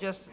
just,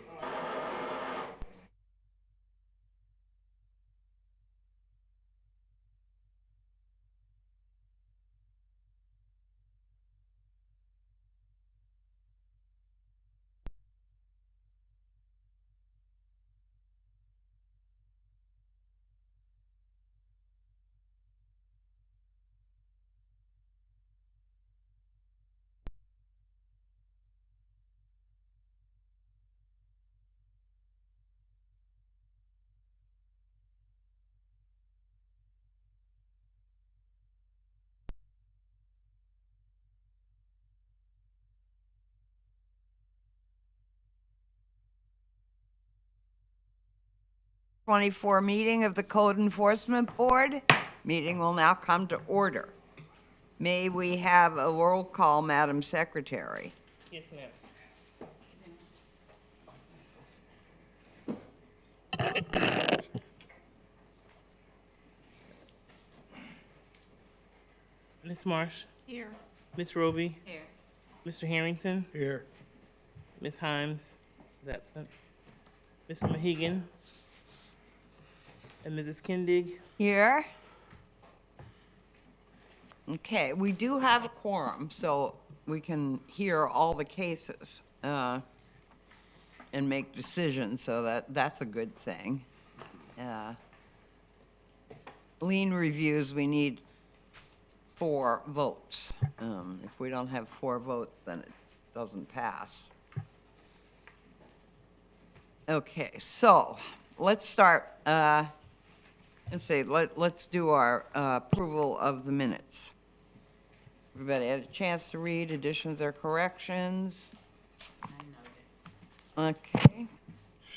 '24 meeting of the Code Enforcement Board. Meeting will now come to order. May we have a roll call, Madam Secretary? Yes, ma'am. Ms. Marsh? Here. Ms. Roby? Here. Mr. Harrington? Here. Ms. Himes is absent. Mr. Mahegan? And Mrs. Kindig? Here. Okay, we do have a quorum, so we can hear all the cases and make decisions, so that's a good thing. Lien reviews, we need 4 votes. If we don't have 4 votes, then it doesn't pass. Okay, so let's start. Let's do our approval of the minutes. Everybody had a chance to read additions or corrections? Okay.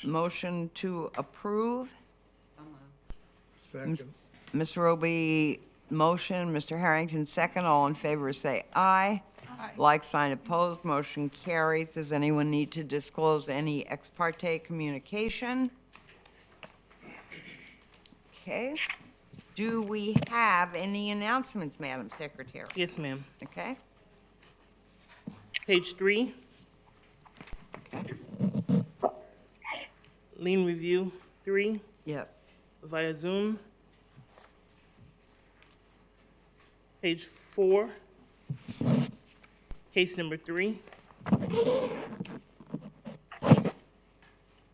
Motion to approve. Second. Mr. Roby, motion. Mr. Harrington, second. All in favor, say aye. Aye. Like sign opposed, motion carries. Does anyone need to disclose any ex parte communication? Okay. Do we have any announcements, Madam Secretary? Yes, ma'am. Okay. Page 3. Okay. Lien review 3 Yes. via Zoom. Page 4. Case number 3.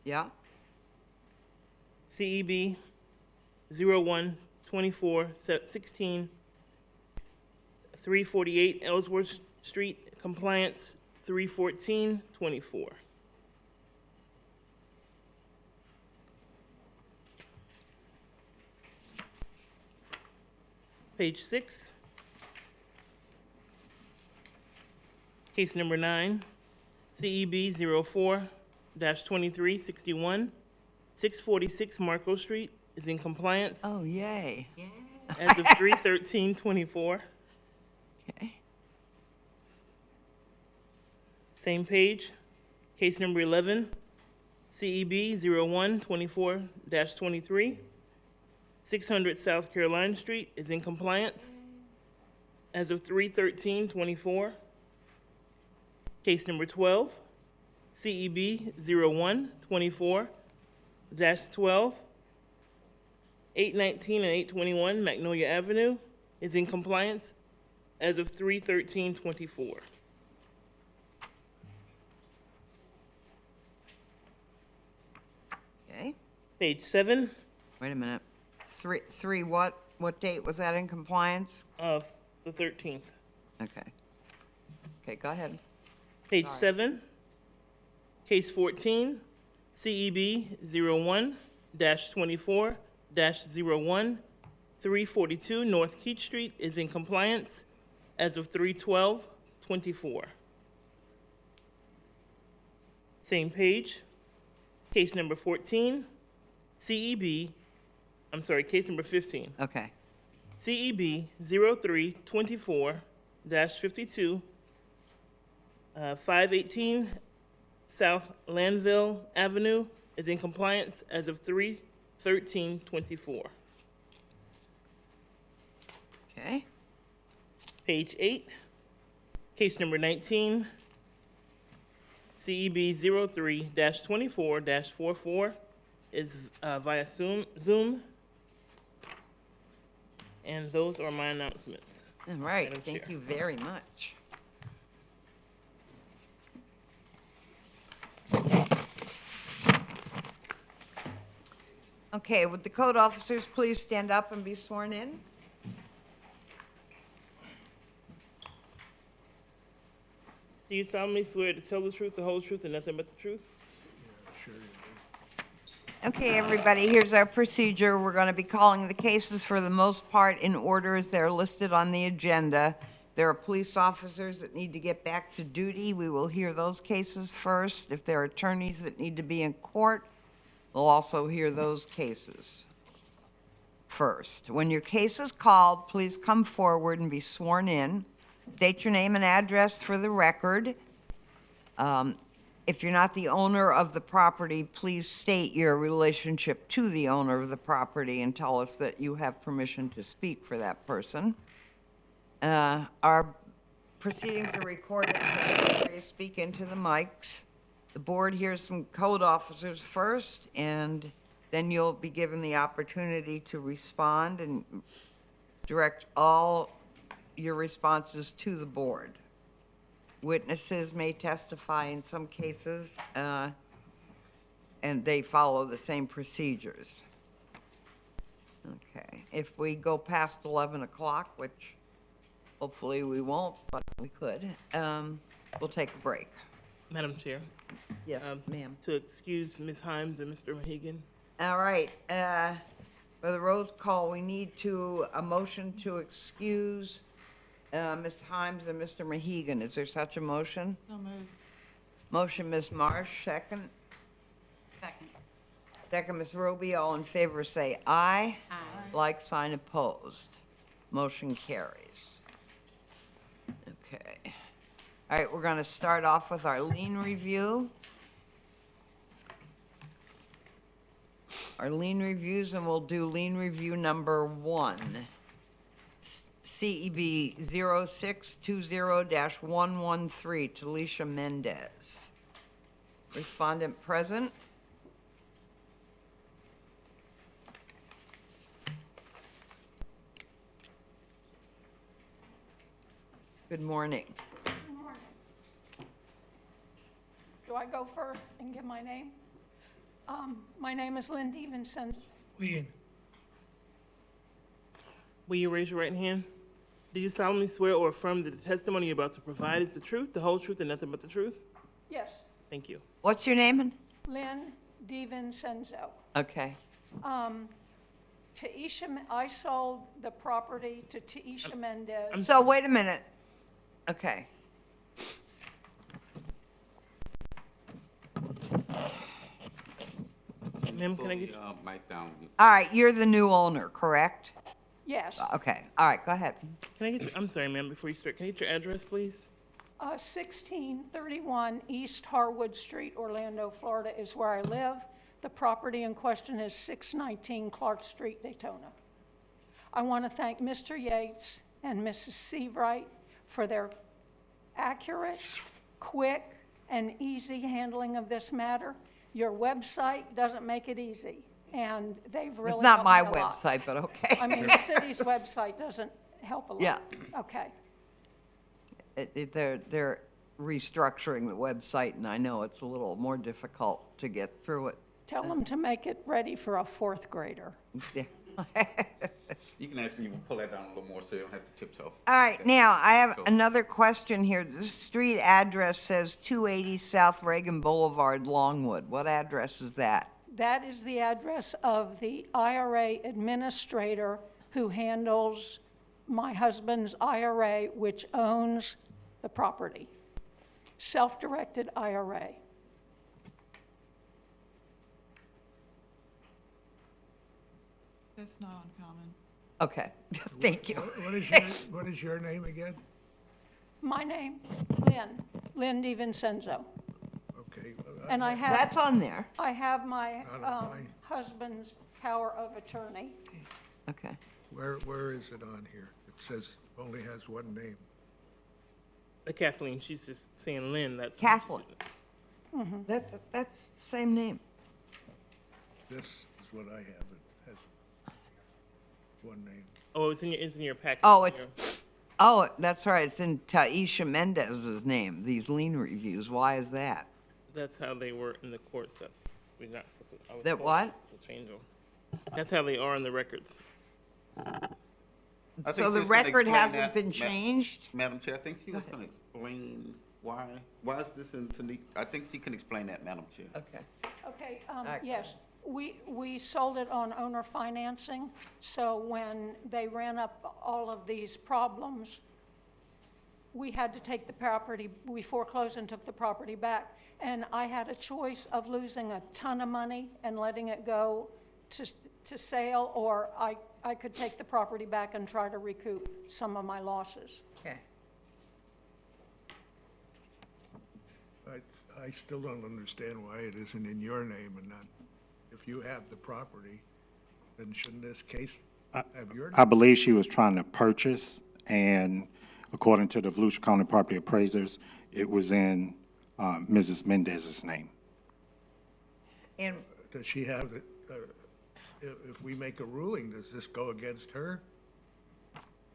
Yeah. CEB 01-24-16, 348 Ellsworth Street, compliance 314-24. Page 6. Case number 9, CEB 04-2361, 646 Marco Street is in compliance Oh, yay. as of 3/13/24. Okay. Same page, case number 11, CEB 01-24-23, 600 South Carolina Street is in compliance as of 3/13/24. Case number 12, CEB 01-24-12, 819 and 821 Magnolia Avenue is in compliance as of 3/13/24. Okay. Page 7 Wait a minute. Three what? What date was that in compliance? of the 13th. Okay. Okay, go ahead. Page Sorry. 7, case 14, CEB 01-24-01, 342 North Keach Street is in compliance as of 3/12/24. Same page, case number 14, case number 15. Okay. CEB 03-24-52, 518 South Landville Avenue is in compliance as of 3/13/24. Okay. Page 8, case number 19, CEB 03-24-44 is via Zoom. And those are my announcements. All right, Madam thank Chair. you very much. Okay, would the code officers please stand up and be sworn in? Do you solemnly swear to tell the truth, the whole truth, and nothing but the truth? Okay, everybody, here's our procedure. We're going to be calling the cases for the most part in order as they're listed on the agenda. There are police officers that need to get back to duty. We will hear those cases first. If there are attorneys that need to be in court, we'll also hear those cases first. When your case is called, please come forward and be sworn in. State your name and address for the record. If you're not the owner of the property, please state your relationship to the owner of the property and tell us that you have permission to speak for that person. Our proceedings are recorded, so please speak into the mics. The board hears from code officers first, and then you'll be given the opportunity to respond and direct all your responses to the board. Witnesses may testify in some cases, and they follow the same procedures. Okay, if we go past 11 o'clock, which hopefully we won't, but we could, we'll take a break. Madam Chair, Yes, ma'am. to excuse Ms. Himes and Mr. Mahegan. All right, for the roll call, we need a motion to excuse Ms. Himes and Mr. Mahegan. Is there such a motion? So moved. Motion, Ms. Marsh, second. Second. Second, Ms. Roby, all in favor say aye. Aye. Like sign opposed. Motion carries. Okay. All right, we're going to start off with our lien review. Our lien reviews, and we'll do lien review number 1. CEB 0620-113, Talisha Mendez. Respondent present. Good morning. Good morning. Do I go first and give my name? My name is Lynn Stevenson. Will you raise your right hand? Do you solemnly swear or affirm that the testimony you're about to provide is the truth, the whole truth, and nothing but the truth? Yes, Thank you. What's your name? Lynn Stevenson. Okay. I sold the property to Taisha Mendez. So wait a minute. Okay. Ma'am, can I get you? Mic down. All right, you're the new owner, correct? Yes, Okay, all right, go ahead. Can I get you? I'm sorry, ma'am, before you start, can I get your address, please? 1631 East Harwood Street, Orlando, Florida is where I live. The property in question is 619 Clark Street, Daytona. I want to thank Mr. Yates and Mrs. Seabright for their accurate, quick, and easy handling of this matter. Your website doesn't make it easy, and they've really It's not helped my me a lot. website, but okay. I mean, the city's website doesn't help a lot. Yeah. Okay. They're restructuring the website, and I know it's a little more difficult to get through it. Tell them to make it ready for a fourth grader. Yeah. You can actually even pull that down a little more so you don't have to tiptoe. All right, now, I have Go. another question here. The street address says 280 South Reagan Boulevard, Longwood. What address is that? That is the address of the IRA administrator who handles my husband's IRA, which owns the property. Self-directed IRA. That's not uncommon. Okay, thank you. What is your name again? My name, Lynn DiVincenzo. Okay. And I That's have, on there. I have my Not on mine. husband's power of attorney. Okay. Where is it on here? It says only has one name. Kathleen, she's just saying Lynn, that's. Kathleen. That's the same name. This is what I have. It has one name. Oh, it's in your package. Oh, that's right, it's in Taisha Mendez's name, these lien reviews. Why is that? That's how they were in the court stuff. We're not supposed to. I was That told what? to change them. That's how they are in the records. I think So the she's gonna record explain hasn't that, been changed? Madam Chair, I think she was gonna explain why is this in Tanika? I think she can explain that, Madam Chair. Okay. Okay, Okay. yes, we sold it on owner financing, so when they ran up all of these problems, we had to take the property, we foreclosed and took the property back. And I had a choice of losing a ton of money and letting it go to sale, or I could take the property back and try to recoup some of my losses. Okay. I still don't understand why it isn't in your name and not, if you have the property, then shouldn't this case have your I name? believe she was trying to purchase, and according to the Volusia County property appraisers, it was in Mrs. Mendez's name. And Does she have it, if we make a ruling, does this go against her?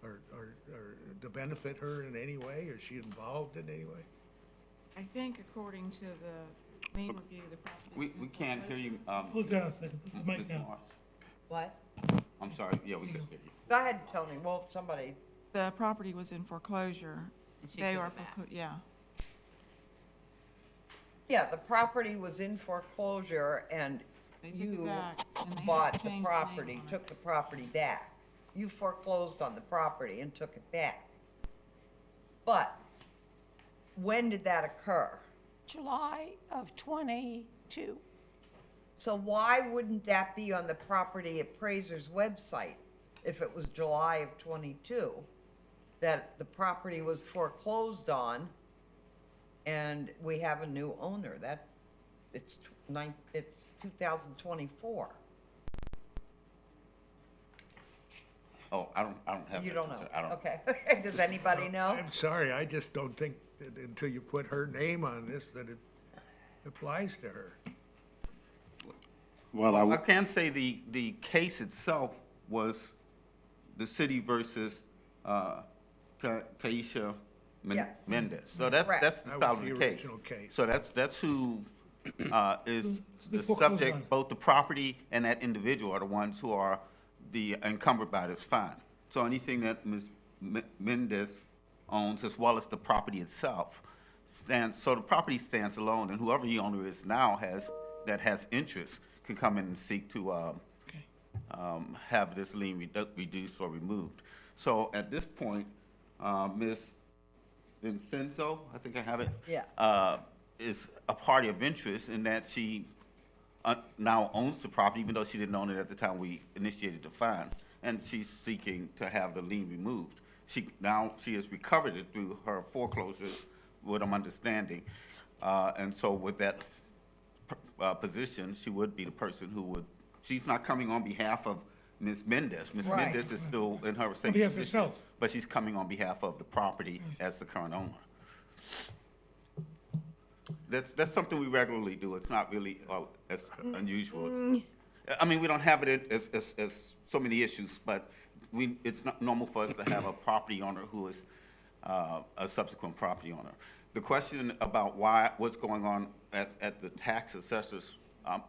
Or to benefit her in any way? Is she involved in any way? I think according to the lien review, the property. We can't hear you, Hold on a second, put the mic Ms. down. Morris. what? I'm sorry, yeah, we couldn't hear you. Go ahead, Tony. Well, somebody. The property was in foreclosure. They are, yeah. Yeah, the property was in foreclosure and They took it you back, and they had to bought the change the name property, on it. took the property back. You foreclosed on the property and took it back. But when did that occur? July of '22. So why wouldn't that be on the property appraiser's website if it was July of '22? That the property was foreclosed on and we have a new owner. It's 2024. Oh, I don't have. You that, don't know? I don't. Okay. Does anybody know? I'm sorry, I just don't think that until you put her name on this, that it applies to her. Well, I can say the case itself was the city versus Taisha Yes. Mendez. So Correct. that's the That style was of the the case. original case. So that's who is the foreclosed on. subject, both the property and that individual are the ones who are the encumbered by this fine. So anything that Ms. Mendez owns, as well as the property itself, so the property stands alone, and whoever the owner is now has interest can come in and seek to have this lien reduced or removed. So at this point, Ms. Vincenzo, I think I have it. Yeah. Is a party of interest in that she now owns the property, even though she didn't own it at the time we initiated the fine, and she's seeking to have the lien removed. She has recovered it through her foreclosures, what I'm understanding, and so with that position, she would be the person who would. She's not coming on behalf of Ms. Mendez. Ms. Right. Mendez is still in her same behalf of position, herself. but she's coming on behalf of the property as the current owner. That's something we regularly do. It's not really as unusual. I mean, we don't have it as so many issues, but it's not normal for us to have a property owner who is a subsequent property owner. The question about what's going on at the tax assessors, I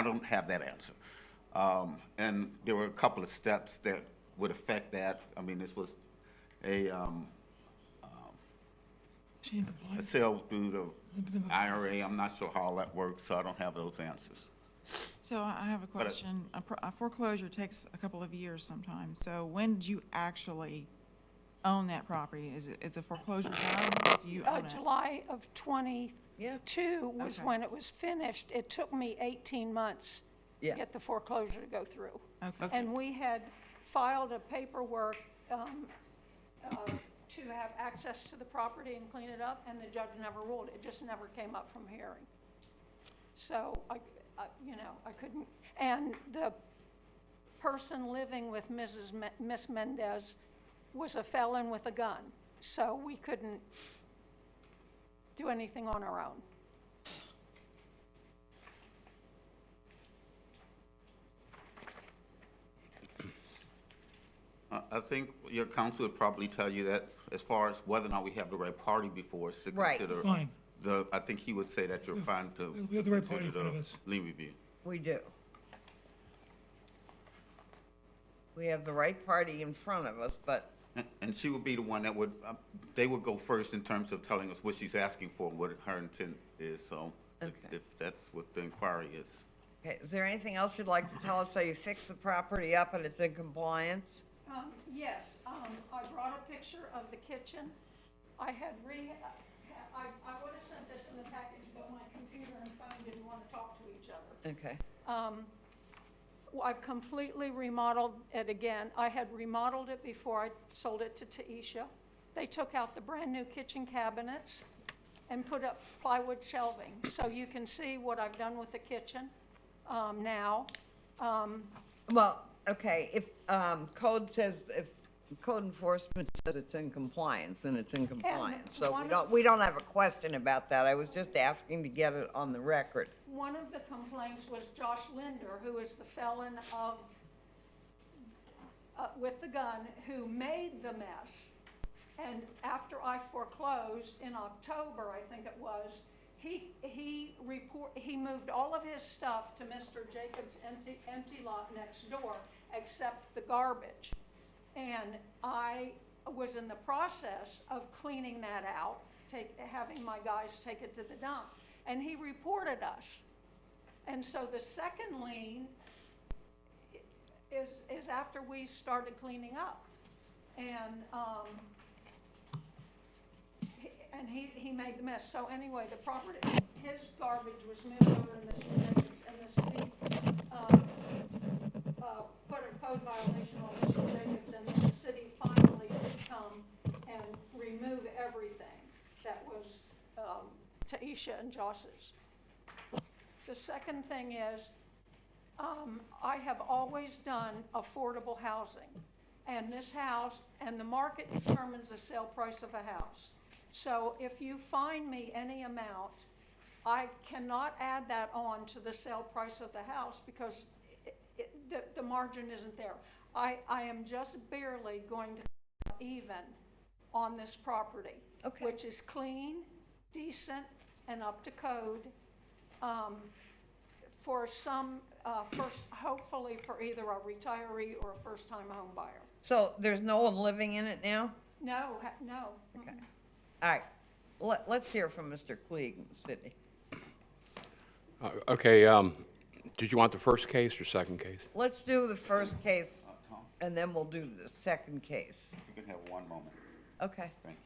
don't have that answer. And there were a couple of steps that would affect that. I mean, this was a sale through the IRA. I'm not sure how all that works, so I don't have those answers. So I have a question. A foreclosure takes a couple of years sometimes. So when did you actually own that property? Is a foreclosure done? Do you own it? July of '22 was Okay. when it was finished. It took me 18 months to Yeah. get the foreclosure to go through. Okay. And we had filed a paperwork to have access to the property and clean it up, and the judge never ruled. It just never came up from hearing. So I couldn't, and the person living with Miss Mendez was a felon with a gun, so we couldn't do anything on our own. I think your counsel would probably tell you that as far as whether or not we have the right party before us to Right. consider. Fine. I think he would say that you're fine to We have the right party consider in front the of us. lien review. We do. We have the right party in front of us, but, And she would be the one that would, they would go first in terms of telling us what she's asking for, what her intent is, so Okay. if that's what the inquiry is. okay, is there anything else you'd like to tell us? So you fixed the property up and it's in compliance? Yes, I brought a picture of the kitchen. I had I would have sent this in the package, but my computer and phone didn't want to talk to each other. Okay, Well, I've completely remodeled it again. I had remodeled it before I sold it to Taisha. They took out the brand-new kitchen cabinets and put up plywood shelving. So you can see what I've done with the kitchen now. well, okay, if, code says, if code enforcement says it's in compliance, then it's in compliance. So we don't have a question about that. I was just asking to get it on the record. One of the complaints was Josh Linder, who is the felon of, with the gun, who made the mess. And after I foreclosed in October, I think it was, he moved all of his stuff to Mr. Jacobs' empty lot next door, except the garbage. And I was in the process of cleaning that out, having my guys take it to the dump. And he reported us. And so the second lien is after we started cleaning up. And, he made the mess. So anyway, the property, his garbage was moved over to Mr. Jacobs, and the city, put a code violation on Mr. Jacobs, and the city finally did come and remove everything that was, Taisha and Josh's. The second thing is, I have always done affordable housing. And this house, and the market determines the sale price of a house. So if you find me any amount, I cannot add that on to the sale price of the house because the margin isn't there. I am just barely going to come even on this property. Okay. Which is clean, decent, and up to code, for some, hopefully for either a retiree or a first-time home buyer. So there's no one living in it now? No, no. Okay. All right, let's hear from Mr. Klieg, Sydney. Okay, did you want the first case or second case? Let's do the first case, Tom, and then we'll do the second case. you can have one moment. Okay. Thank you.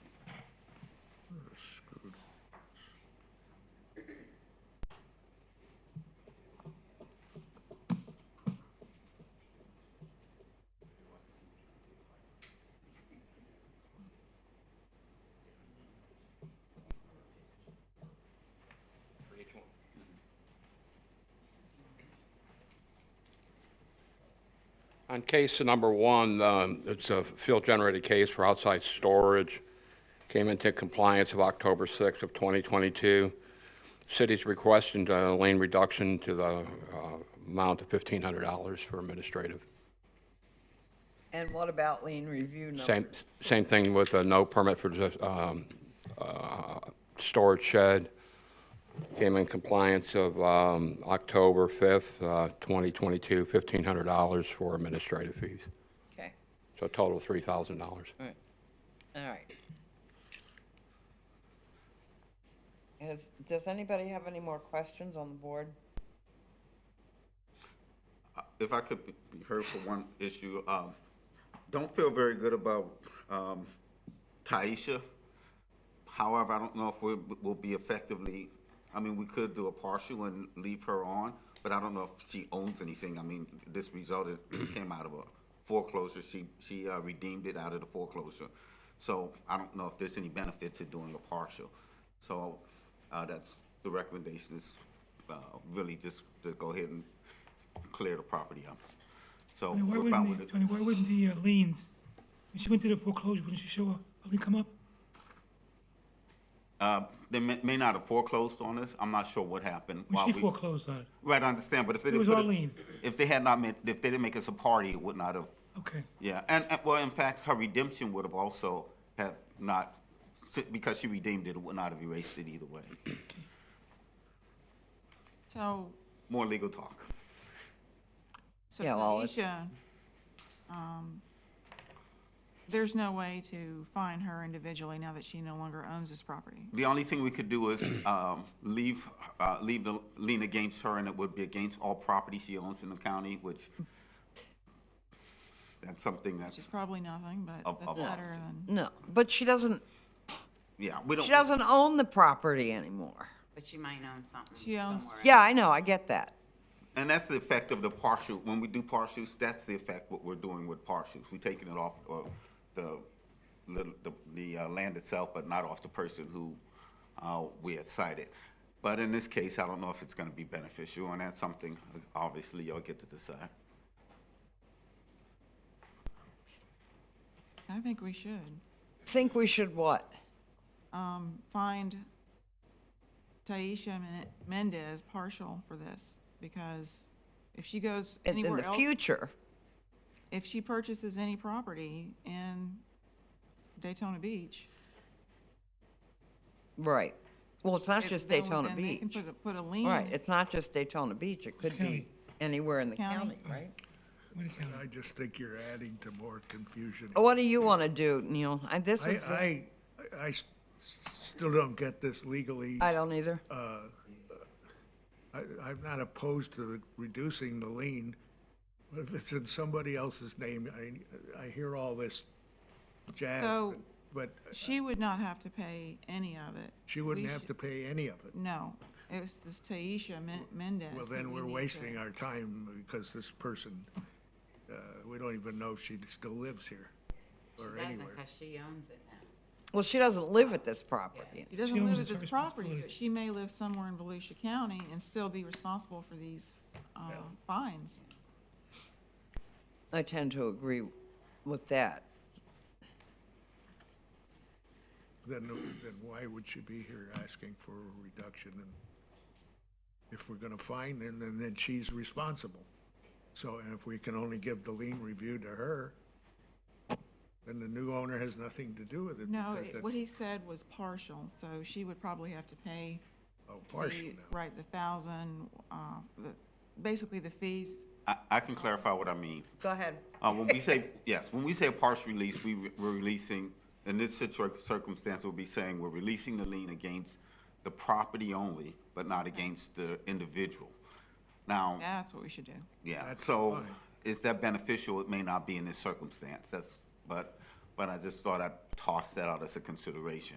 On case number one, it's a field-generated case for outside storage. Came into compliance of October 6th of 2022. City's requesting a lien reduction to the amount of $1,500 for administrative. And what about lien review number? Same thing with no permit for the storage shed. Came in compliance of October 5th, 2022, $1,500 for administrative fees. Okay, So a total of $3,000. all right. Does anybody have any more questions on the board? If I could be heard for one issue, don't feel very good about Taisha. However, I don't know if we will be effectively, I mean, we could do a partial and leave her on, but I don't know if she owns anything. I mean, this resulted, it came out of a foreclosure. She redeemed it out of the foreclosure. So I don't know if there's any benefit to doing a partial. So that's the recommendation is really just to go ahead and clear the property up. So Tony, we're fine with it. Tony, why wouldn't the liens, when she went to the foreclosure, wouldn't she show a lien come up? They may not have foreclosed on us. I'm not sure what happened. When while she we- foreclosed on it? Right, I understand, but if they It was didn't our put lien. if they had not made, if they didn't make us a party, it would not have Okay. Yeah, and well, in fact, her redemption would have also have not, because she redeemed it, it would not have erased it either way. So, More legal talk. Yeah, well, it's- Taisha, there's no way to find her individually now that she no longer owns this property. The only thing we could do is leave the lien against her, and it would be against all property she owns in the county, which that's something Which is that's, probably nothing, but Of- that's of- better than, No, but she doesn't own the property anymore. But she might own something She owns- somewhere. Yeah, I know, I get that. and that's the effect of the partial, when we do partials, that's the effect what we're doing with partials. We're taking it off the land itself, but not off the person who we had cited. But in this case, I don't know if it's gonna be beneficial, and that's something, obviously, y'all get to decide. I think we should. Think we should what? Find Taisha Mendez partial for this, because if she goes In anywhere the else, future? if she purchases any property in Daytona Beach. Right. Well, it's not just then Daytona they can Beach. put a lien. Right, it's not just Daytona Beach. It could be County. anywhere in the County. county, right? Wait a minute. I just think you're adding to more confusion. What do you want to do, Neil? This is, I still don't get this legally. I don't either. I'm not opposed to reducing the lien, but if it's in somebody else's name, I hear all this jazz, So- but She would not have to pay any of it. she wouldn't We have should- to pay any of it. No, it was this Taisha Mendez. Well, that then we we're need to- wasting our time because this person, we don't even know if she still lives here or She doesn't, anywhere. because she owns it now. Well, she doesn't live at this property. She doesn't She owns live at it's her this property, responsibility. but she may live somewhere in Volusia County and still be responsible for these fines. I tend to agree with that. Then why would she be here asking for a reduction? And if we're gonna fine, then she's responsible. So, and if we can only give the lien review to her, then the new owner has nothing to do with it. No, because that- what he said was partial, so she would probably have to pay Oh, partial the, now. right, the 1,000, basically the fees. I can clarify what I mean. Go ahead. When we say, yes, when we say a partial release, we're releasing, in this circumstance, we'll be saying we're releasing the lien against the property only, but not against the individual. Now, That's what we should do. yeah, That's so fine. is that beneficial? It may not be in this circumstance, but I just thought I'd toss that out as a consideration.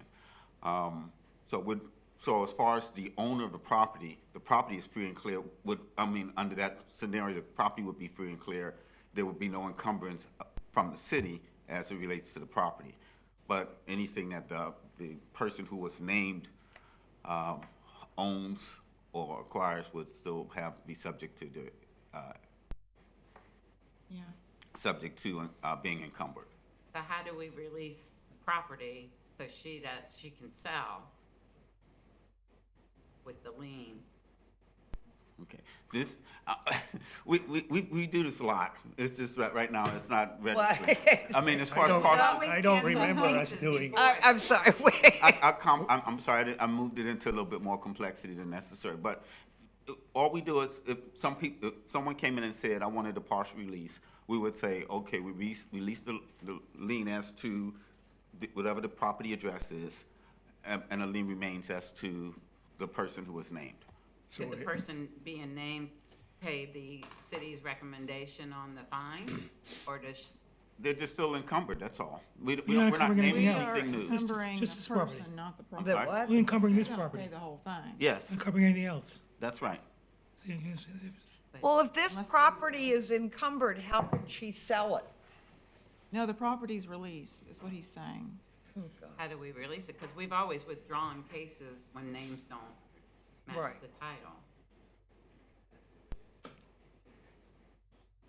So as far as the owner of the property is free and clear, under that scenario, the property would be free and clear. There would be no encumbrance from the city as it relates to the property. But anything that the person who was named owns or acquires would still be subject to Yeah. being encumbered. So how do we release property so she can sell with the lien? Okay, this, we do this a lot. It's just right now, it's not registered. I mean, as far as I don't remember us doing. I'm sorry, wait. I'm sorry, I moved it into a little bit more complexity than necessary, but all we do is, if someone came in and said, I wanted a partial release, we would say, okay, we release the lien as to whatever the property address is, and the lien remains as to the person who was named. Should the person being named pay the city's recommendation on the fine? Or does, They're just still encumbered, that's all. We're You're not not covering naming We anything are anything new. encumbering the Just this property. person, not the The property. what? We're encumbering this We don't property. pay the whole thing. Yes, Not covering anything else. that's right. See, if- Well, if this Unless- property is encumbered, how can she sell it? No, the property's released, is what he's saying. how do we release it? Because we've always withdrawn cases when names don't match Right. the title.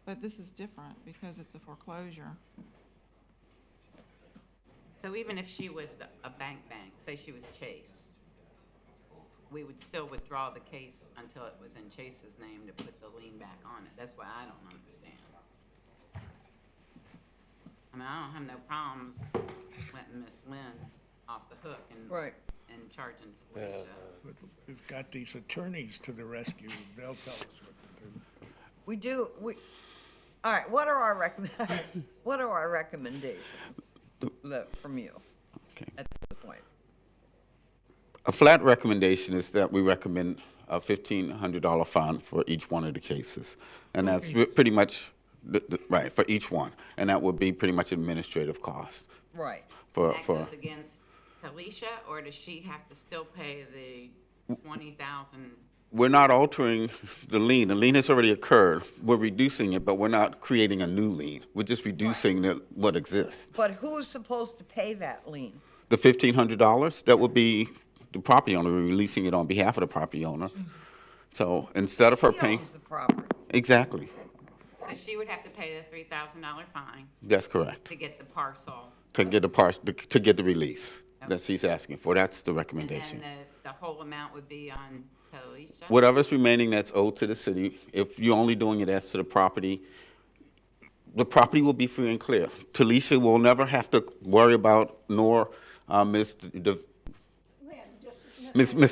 But this is different because it's a foreclosure. So even if she was a bank, say she was Chase, we would still withdraw the case until it was in Chase's name to put the lien back on it. That's why I don't understand. I mean, I don't have no problems letting Miss Lynn off the hook and. Right. And charging Felicia. But we've got these attorneys to the rescue. They'll tell us what to do. We do, all right, what are our what are our recommendations from you at this point? A flat recommendation is that we recommend a $1,500 fine for each one of the cases. And that's pretty much, right, for each one. And that would be pretty much administrative cost Right. That goes against Felicia, or does she have to still pay the 20,000? We're not altering the lien. The lien has already occurred. We're reducing it, but we're not creating a new lien. We're just reducing what exists. But who's supposed to pay that lien? The $1,500, that would be the property owner. We're releasing it on behalf of the property owner. So instead of her He paying, owns the property. exactly, So she would have to pay the $3,000 fine that's correct. to get the parcel. To get to get the release that she's asking for. That's the recommendation. And then the whole amount would be on Felicia? Whatever's remaining that's owed to the city, if you're only doing it as to the property will be free and clear. Talisha will never have to worry about, nor Miss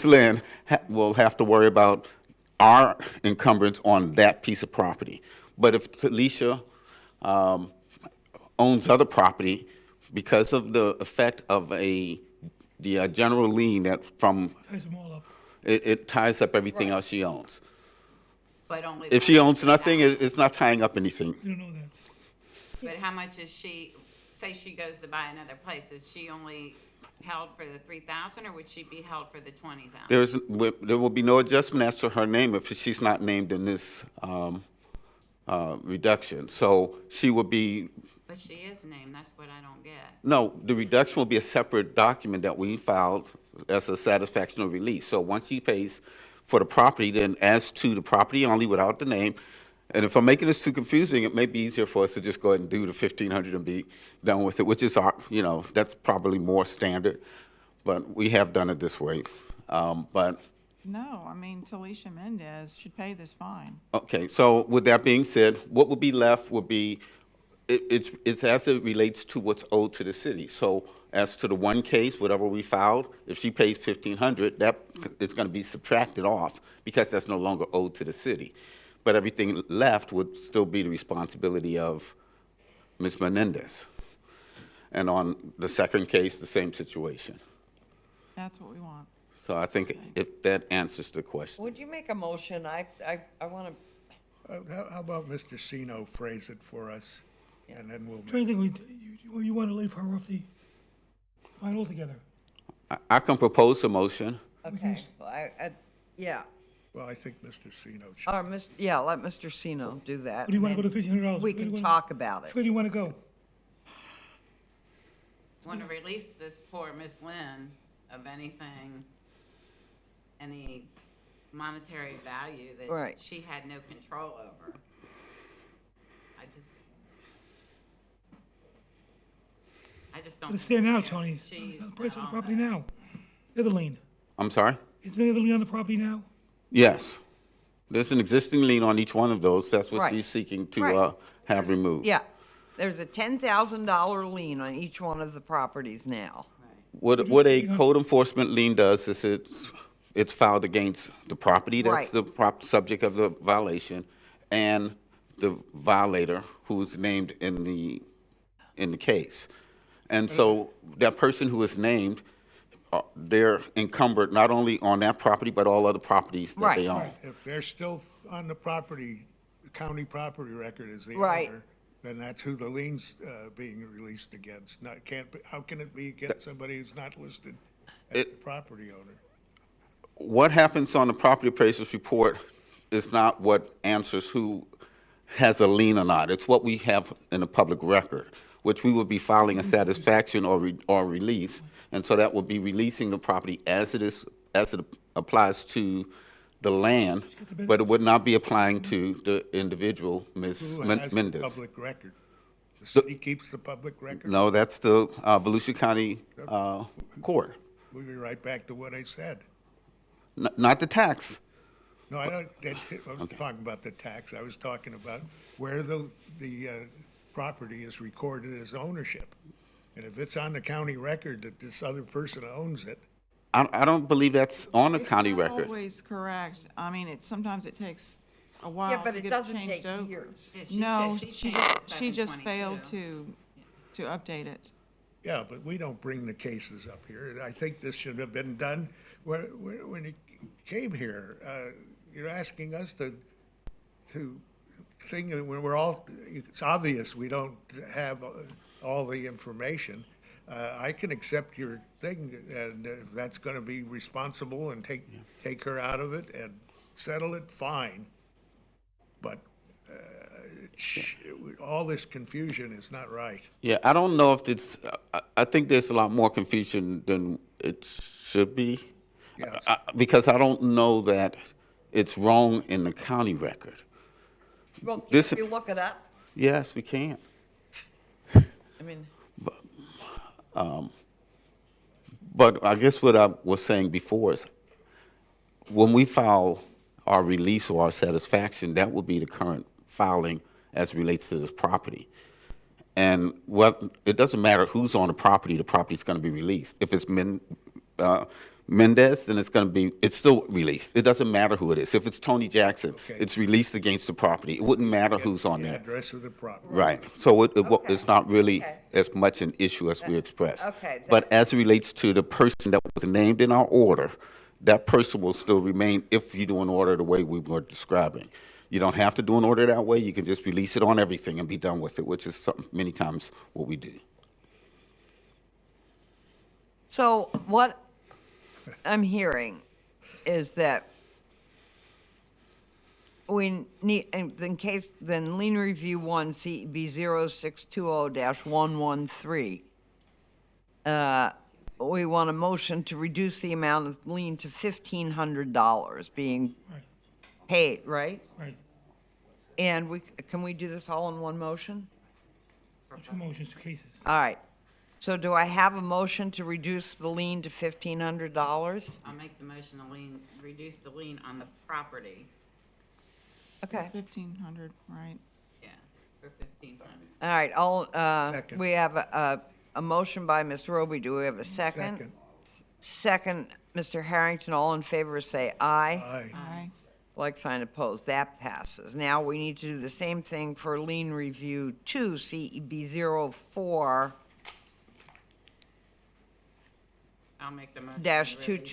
Lynn will have to worry about our encumbrance on that piece of property. But if Talisha owns other property, because of the effect of the general lien that from, Ties them all up. it ties up everything else she owns. But only. If she owns nothing, it's not tying up anything. You don't know that. But how much is she, say she goes to buy another place, is she only held for the 3,000, or would she be held for the 20,000? There will be no adjustment as to her name if she's not named in this reduction. So she will be, But she is named, that's what I don't get. no, the reduction will be a separate document that we filed as a satisfaction of release. So once she pays for the property, then as to the property only without the name, and if I'm making this too confusing, it may be easier for us to just go ahead and do the 1,500 and be done with it, which is our, that's probably more standard, but we have done it this way. But, No, I mean, Talisha Mendez should pay this fine. okay, so with that being said, what would be left would be, it's as it relates to what's owed to the city. So as to the one case, whatever we filed, if she pays $1,500, that is going to be subtracted off because that's no longer owed to the city. But everything left would still be the responsibility of Ms. Menendez. And on the second case, the same situation. That's what we want. So I think if that answers the question. Would you make a motion? I want to, How about Mr. Sino phrase it for us, and then we'll. I'm trying to think, you want to leave her off the fine altogether. I can propose a motion. okay, well, yeah. Well, I think Mr. Sino should. Or, let Mr. Sino do that. Where do you want to and go to $1,500? We can talk about it. Where do you want to go? Want to release this poor Miss Lynn of anything, any monetary value that Right. she had no control over. I just don't. But it's there now, think Tony. she's It's the price of the all property that. now. The other lien. I'm sorry? Is there another lien on the property now? Yes. There's an existing lien on each one of those. That's what Right. she's seeking Right. to have removed. Yeah, there's a $10,000 lien on each one of the properties now. What a code enforcement lien does is it's filed against the property that's Right. the subject of the violation and the violator who's named in the case. And so that person who is named, they're encumbered not only on that property, but all other properties that they Right. own. If they're still on the property, the county property record is the Right. owner, then that's who the lien's being released against. How can it be against somebody who's not listed as the property owner? What happens on the property appraiser's report is not what answers who has a lien or not. It's what we have in the public record, which we would be filing a satisfaction or release. And so that would be releasing the property as it applies to the land, but it would not be applying to the individual, Ms. Who has the Mendez. public record? The city keeps the public record? No, that's the Volusia County Court, We'll be right back to what I said. not the tax. No, I don't, I was talking about the tax. I was talking about where the property is recorded as ownership. And if it's on the county record that this other person owns it, I don't believe that's on the county It's not record. always correct. I mean, sometimes it takes a while Yeah, but to it get doesn't changed take over. years. Yeah, she No, said she she changed it just, she just 7/22. failed to update it. yeah, but we don't bring the cases up here. I think this should have been done when he came here. You're asking us to think, when we're all, it's obvious we don't have all the information. I can accept your thing, and if that's gonna be responsible and take her out of it and settle it, fine. But, all this confusion is not right. Yeah, I don't know if it's, I think there's a lot more confusion than it should be. Yes. Because I don't know that it's wrong in the county record. Well, This- can you look it up? Yes, we can. I mean, But I guess what I was saying before is, when we file our release or our satisfaction, that would be the current filing as relates to this property. And it doesn't matter who's on the property's gonna be released. If it's Mendez, then it's still released. It doesn't matter who it is. If it's Tony Jackson, Okay. it's released against the property. It wouldn't matter who's on The there. address of the property. Right, so it's not really Okay. as much an issue as we express. Okay, But as it relates to the person that was named in our order, that person will still remain if you do an order the way we were describing. You don't have to do an order that way, you can just release it on everything and be done with it, which is many times what we do. so what I'm hearing is that we need, in case, then lien review 1, CEB 0620-113. We want a motion to reduce the amount of lien to $1,500 being Right, paid, right? right. And can we do this all in one motion? Two motions, two cases. All right. So do I have a motion to reduce the lien to $1,500? I'll make the motion to reduce the lien on the property, Okay. 1,500, right? yeah, for 1,500. All right, Second. we have a motion by Ms. Roby. Do we have a second? Second. Second, Mr. Harrington. All in favor, say aye. Aye. Aye. Like sign opposed. That passes. Now we need to do the same thing for lien review 2, CEB 04 I'll make the motion. dash to release-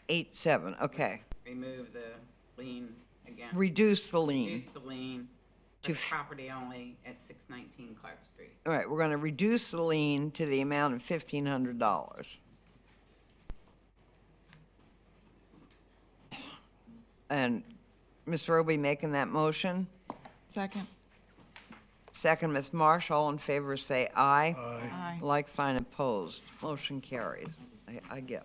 22-87. Okay. Remove the lien again. Reduce the lien. Reduce the lien To for f- property only at 619 Clark Street. All right, we're going to reduce the lien to the amount of $1,500. And Ms. Roby making that motion? Second? Second, Ms. Marsh, all in favor say aye. Aye. Aye. Like sign opposed. Motion carries, I guess.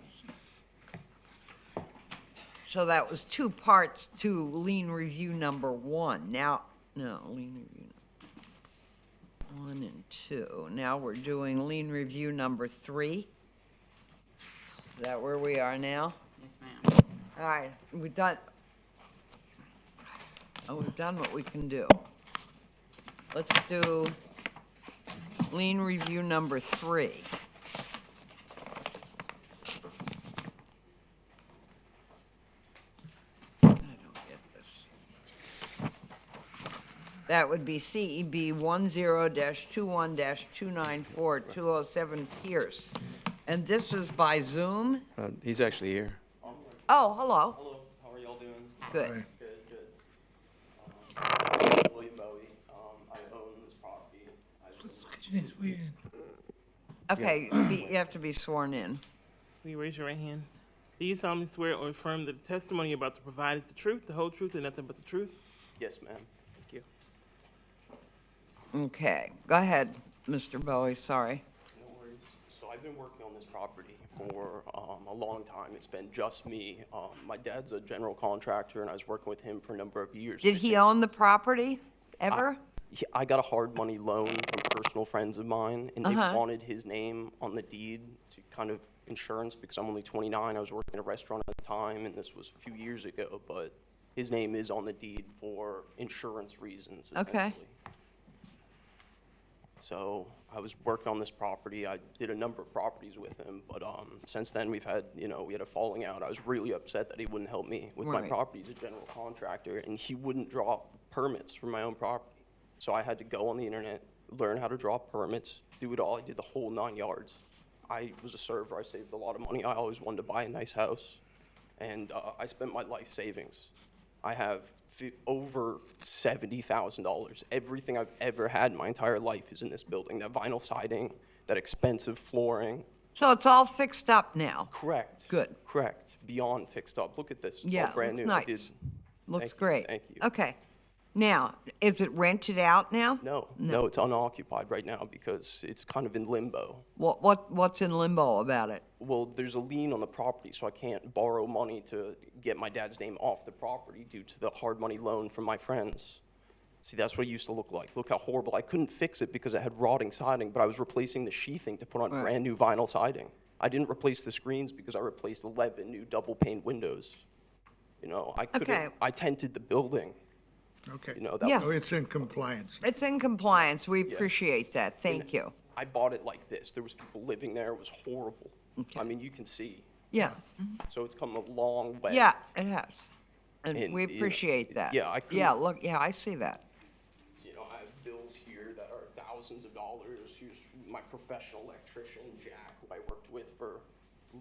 So that was two parts to lien review number 1. Now, no, lien review 1 and 2. Now we're doing lien review number 3. Is that where we are now? Yes, ma'am. All right, we've done what we can do. Let's do lien review number 3. I don't get this. That would be CEB 10-21-294 207 Pierce. And this is by Zoom? He's actually here. Oh, hello. Hello, how are y'all doing? Good. Aye. Good, good. William Bowie, I own this property. Get your name, swear you in. Okay, you have to be sworn in. Will you raise your right hand? Do you solemnly swear or affirm that the testimony you're about to provide is the truth, the whole truth, and nothing but the truth? Yes, ma'am. Thank you. Okay, go ahead, Mr. Bowie, sorry. No worries. So I've been working on this property for a long time. It's been just me. My dad's a general contractor, and I was working with him for a number of years. Did he own the property, ever? I got a hard money loan from personal friends of mine, and they Uh-huh. wanted his name on the deed to kind of insurance because I'm only 29. I was working at a restaurant at the time, and this was a few years ago, but his name is on the deed for insurance reasons, Okay. essentially. So I was working on this property. I did a number of properties with him, but since then we had a falling out. I was really upset that he wouldn't help me with my Right. property. He's a general contractor, and he wouldn't draw permits for my own property. So I had to go on the internet, learn how to draw permits, do it all. I did the whole 9 yards. I was a server. I saved a lot of money. I always wanted to buy a nice house, and I spent my life savings. I have over $70,000. Everything I've ever had in my entire life is in this building. That vinyl siding, that expensive flooring. So it's all fixed up now? Correct. Good. Correct. Beyond fixed up. Look at this. It's all Yeah, brand looks new. I nice. did- Looks Thank you, great. Thank you. Okay. Now, is it rented out now? No, it's unoccupied right now because it's kind of in limbo. What's in limbo about it? Well, there's a lien on the property, so I can't borrow money to get my dad's name off the property due to the hard money loan from my friends. See, that's what it used to look like. Look how horrible. I couldn't fix it because it had rotting siding, but I was replacing the sheathing to put on Right. brand new vinyl siding. I didn't replace the screens because I replaced 11 new double pane windows. You know, Okay. I tented the building. Okay. You know, that Yeah. So it's in compliance. It's in compliance. We appreciate that. Thank you. I bought it like this. There was people living there. It was horrible. I mean, you can see. Yeah, So it's come a long way. yeah, it has. And And, we you know, appreciate that. yeah, I Yeah, couldn't- look, yeah, I see that. You know, I have bills here that are thousands of dollars. Here's my professional electrician, Jack, who I worked with for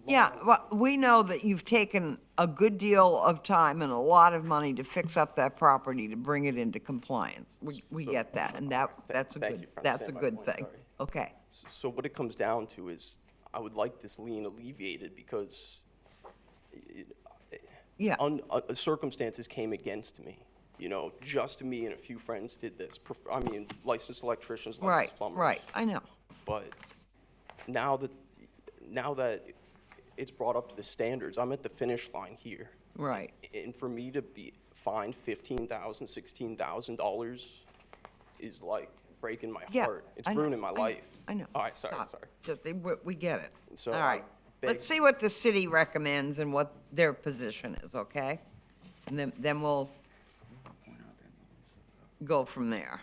Yeah, long. well, we know that you've taken a good deal of time and a lot of money to fix up that property to bring it into compliance. We get that, and that's a thank good, you for that's a understanding my good point, thing. sorry. Okay, So what it comes down to is I would like this lien alleviated because yeah, circumstances came against me. You know, just me and a few friends did this. I mean, licensed electricians, right, licensed plumbers. right, I know. But now that it's brought up to the standards, I'm at the finish line here. Right. And for me to be fined $15,000, $16,000 is like breaking my Yeah. heart. It's I know, ruining my I know, life. I know. All right, sorry, Stop. sorry. Just, we get it. So All I right. beg- Let's see what the city recommends and what their position is, okay? And then we'll go from there.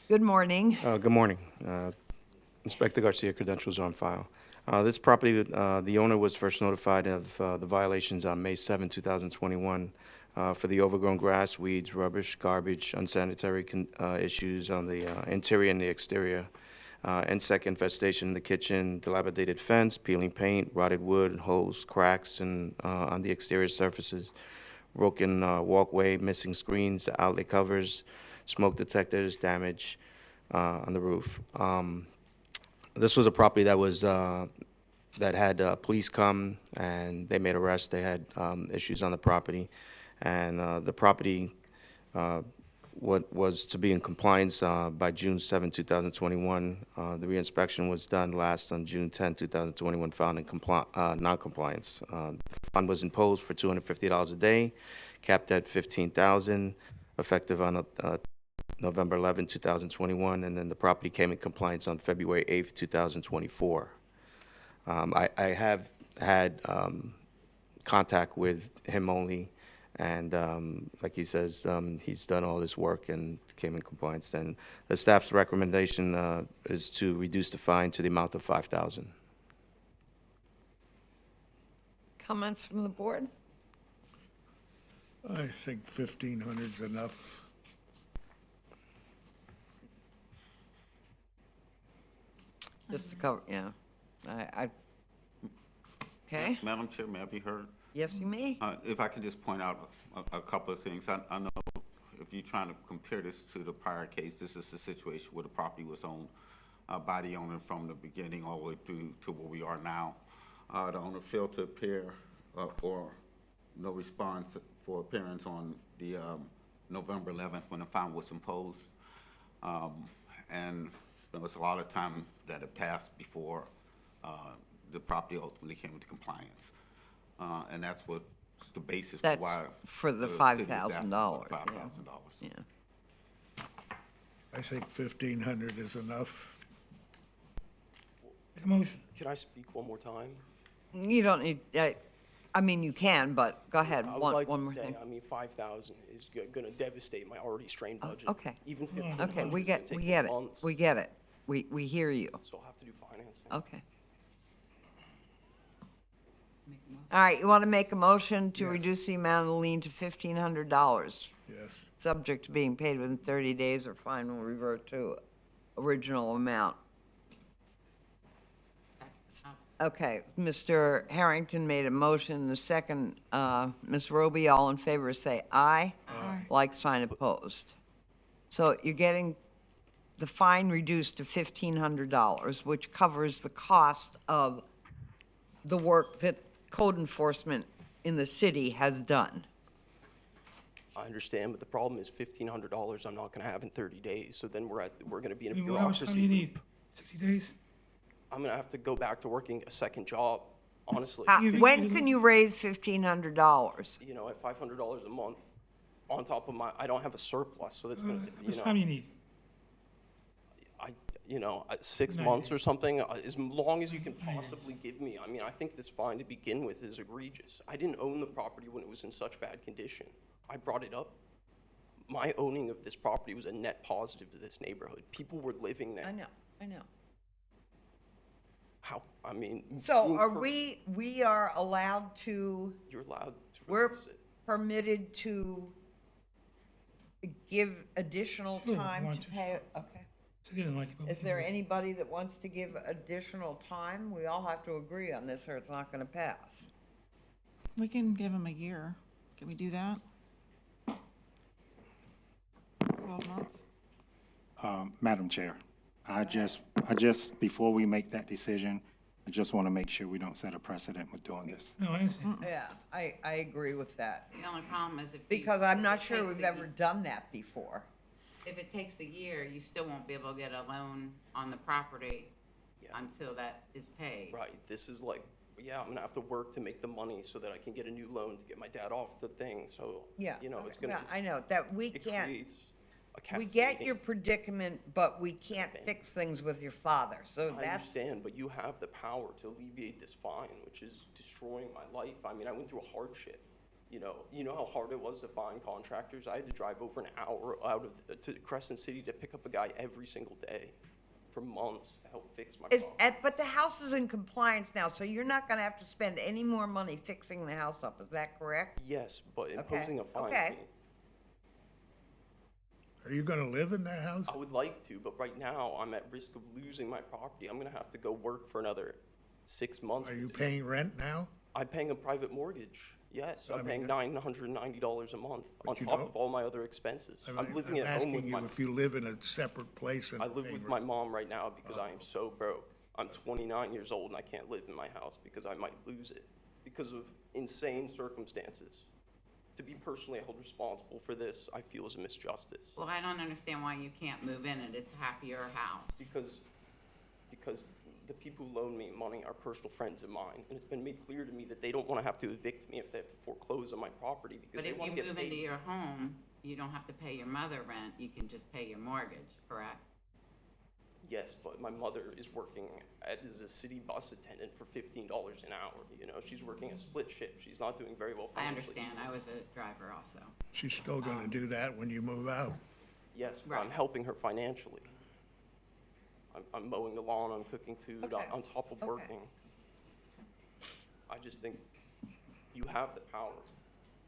Good morning. Good morning. Inspector Garcia, credentials on file. This property, the owner was first notified of the violations on May 7, 2021, for the overgrown grass, weeds, rubbish, garbage, unsanitary issues on the interior and the exterior, insect infestation in the kitchen, dilapidated fence, peeling paint, rotted wood, holes, cracks on the exterior surfaces, broken walkway, missing screens, outlet covers, smoke detectors, damage on the roof. This was a property that was that had police come and they made arrests. They had issues on the property, and the property what was to be in compliance by June 7, 2021. The reinspection was done last on June 10, 2021, found in non-compliance. The fine was imposed for $250 a day, capped at $15,000, effective on November 11, 2021, and then the property came in compliance on February 8, 2024. I have had contact with him only, and like he says, he's done all this work and came in compliance. Then the staff's recommendation is to reduce the fine to the amount of $5,000. Comments from the board? I think 1,500 is enough. Just to cover, yeah. Okay, Madam Chair, may I be heard? yes, you may. If I can just point out a couple of things. I know if you're trying to compare this to the prior case, this is the situation where the property was owned by the owner from the beginning all the way through to where we are now. The owner failed to appear or no response for appearance on the November 11th when the fine was imposed. And there was a lot of time that had passed before the property ultimately came into compliance. And that's what's the basis for That's why. for the city is $5,000, asking for yeah. $5,000. Yeah. I think 1,500 is enough. Make a motion. Can I speak one more time? You don't need, I mean, you can, but go ahead, I would one like to more say, thing. I mean, 5,000 is gonna devastate my already strained budget. Okay. Even Okay, 1,500 we is gonna get, take we me get it, months, we get it. We hear you. so I'll have to do financing. Okay. All right, you want to make a motion to Yes. reduce the amount of the lien to $1,500, Yes. subject to being paid within 30 days or fine will revert to original amount. Okay, Mr. Harrington made a motion, the second, Ms. Roby, all in favor, say aye. Aye. Like sign opposed. So you're getting the fine reduced to $1,500, which covers the cost of the work that code enforcement in the city has done. I understand, but the problem is $1,500 I'm not gonna have in 30 days, so then we're gonna be in a I mean, how much time do bureaucracy you loop. need? 60 days? I'm gonna have to go back to working a second job, honestly. When can you raise $1,500? You know, at $500 a month, on top of I don't have a surplus, so that's How gonna, you much time know, you need? you know, 6 Good months idea. or something, as long as you can possibly give me. I mean, I think this fine to begin with is egregious. I didn't own the property when it was in such bad condition. I brought it up. My owning of this property was a net positive to this neighborhood. People were living there. I know. How, I mean. So being are per- we are allowed to, You're allowed to we're release it. permitted to give additional Sure, time want to to, pay? Okay. So he doesn't like it, but we Is can there do it. anybody that wants to give additional time? We all have to agree on this or it's not gonna pass. We can give him a year. Can we do that? 12 months? Madam Chair, I just, before we make that decision, I just want to make sure we don't set a precedent with doing this. No, I understand. Yeah, I agree with that. The only problem is if you. Because I'm not if it sure takes we've a ever ye- done that before. If it takes a year, you still won't be able to get a loan on the property Yeah. until that is paid. Right, this is like, yeah, I'm gonna have to work to make the money so that I can get a new loan to get my dad off the thing, so. Yeah. You know, it's Yeah, gonna, I know, that we it can't, creates a we get cascading- your predicament, but we can't fix things with your father, so I that's. understand, but you have the power to alleviate this fine, which is destroying my life. I mean, I went through a hardship. You know how hard it was to find contractors? I had to drive over an hour to Crescent City to pick up a guy every single day for months to help fix my problem. But the house is in compliance now, so you're not gonna have to spend any more money fixing the house up, is that correct? Yes, but imposing a fine. Okay. on me- Are you gonna live in that house? I would like to, but right now I'm at risk of losing my property. I'm gonna have to go work for another 6 months. Are you paying rent now? I'm paying a private mortgage. Yes, I I'm mean, paying $990 a month But on you top don't- of all my other expenses. I I'm mean, living at home with asking my. you if you live in a separate place and. I live paying with my rent. mom right now because I am so broke. I'm 29 years old and I can't live in my house because I might lose it because of insane circumstances. To be personally held responsible for this, I feel is a misjustice. Well, I don't understand why you can't move in it. It's half your house. Because the people who loan me money are personal friends of mine, and it's been made clear to me that they don't want to have to evict me if they have to foreclose on my property because But they if want you to get move paid. into your home, you don't have to pay your mother rent. You can just pay your mortgage, correct? Yes, but my mother is working as a city bus attendant for $15 an hour. You know, she's working a split shift. She's not doing very well I financially. understand. I was a driver also. She's still gonna do that when you move out. Yes, but Right. I'm helping her financially. I'm mowing the lawn, I'm cooking food, Okay. on top of Okay. working. I just think you have the power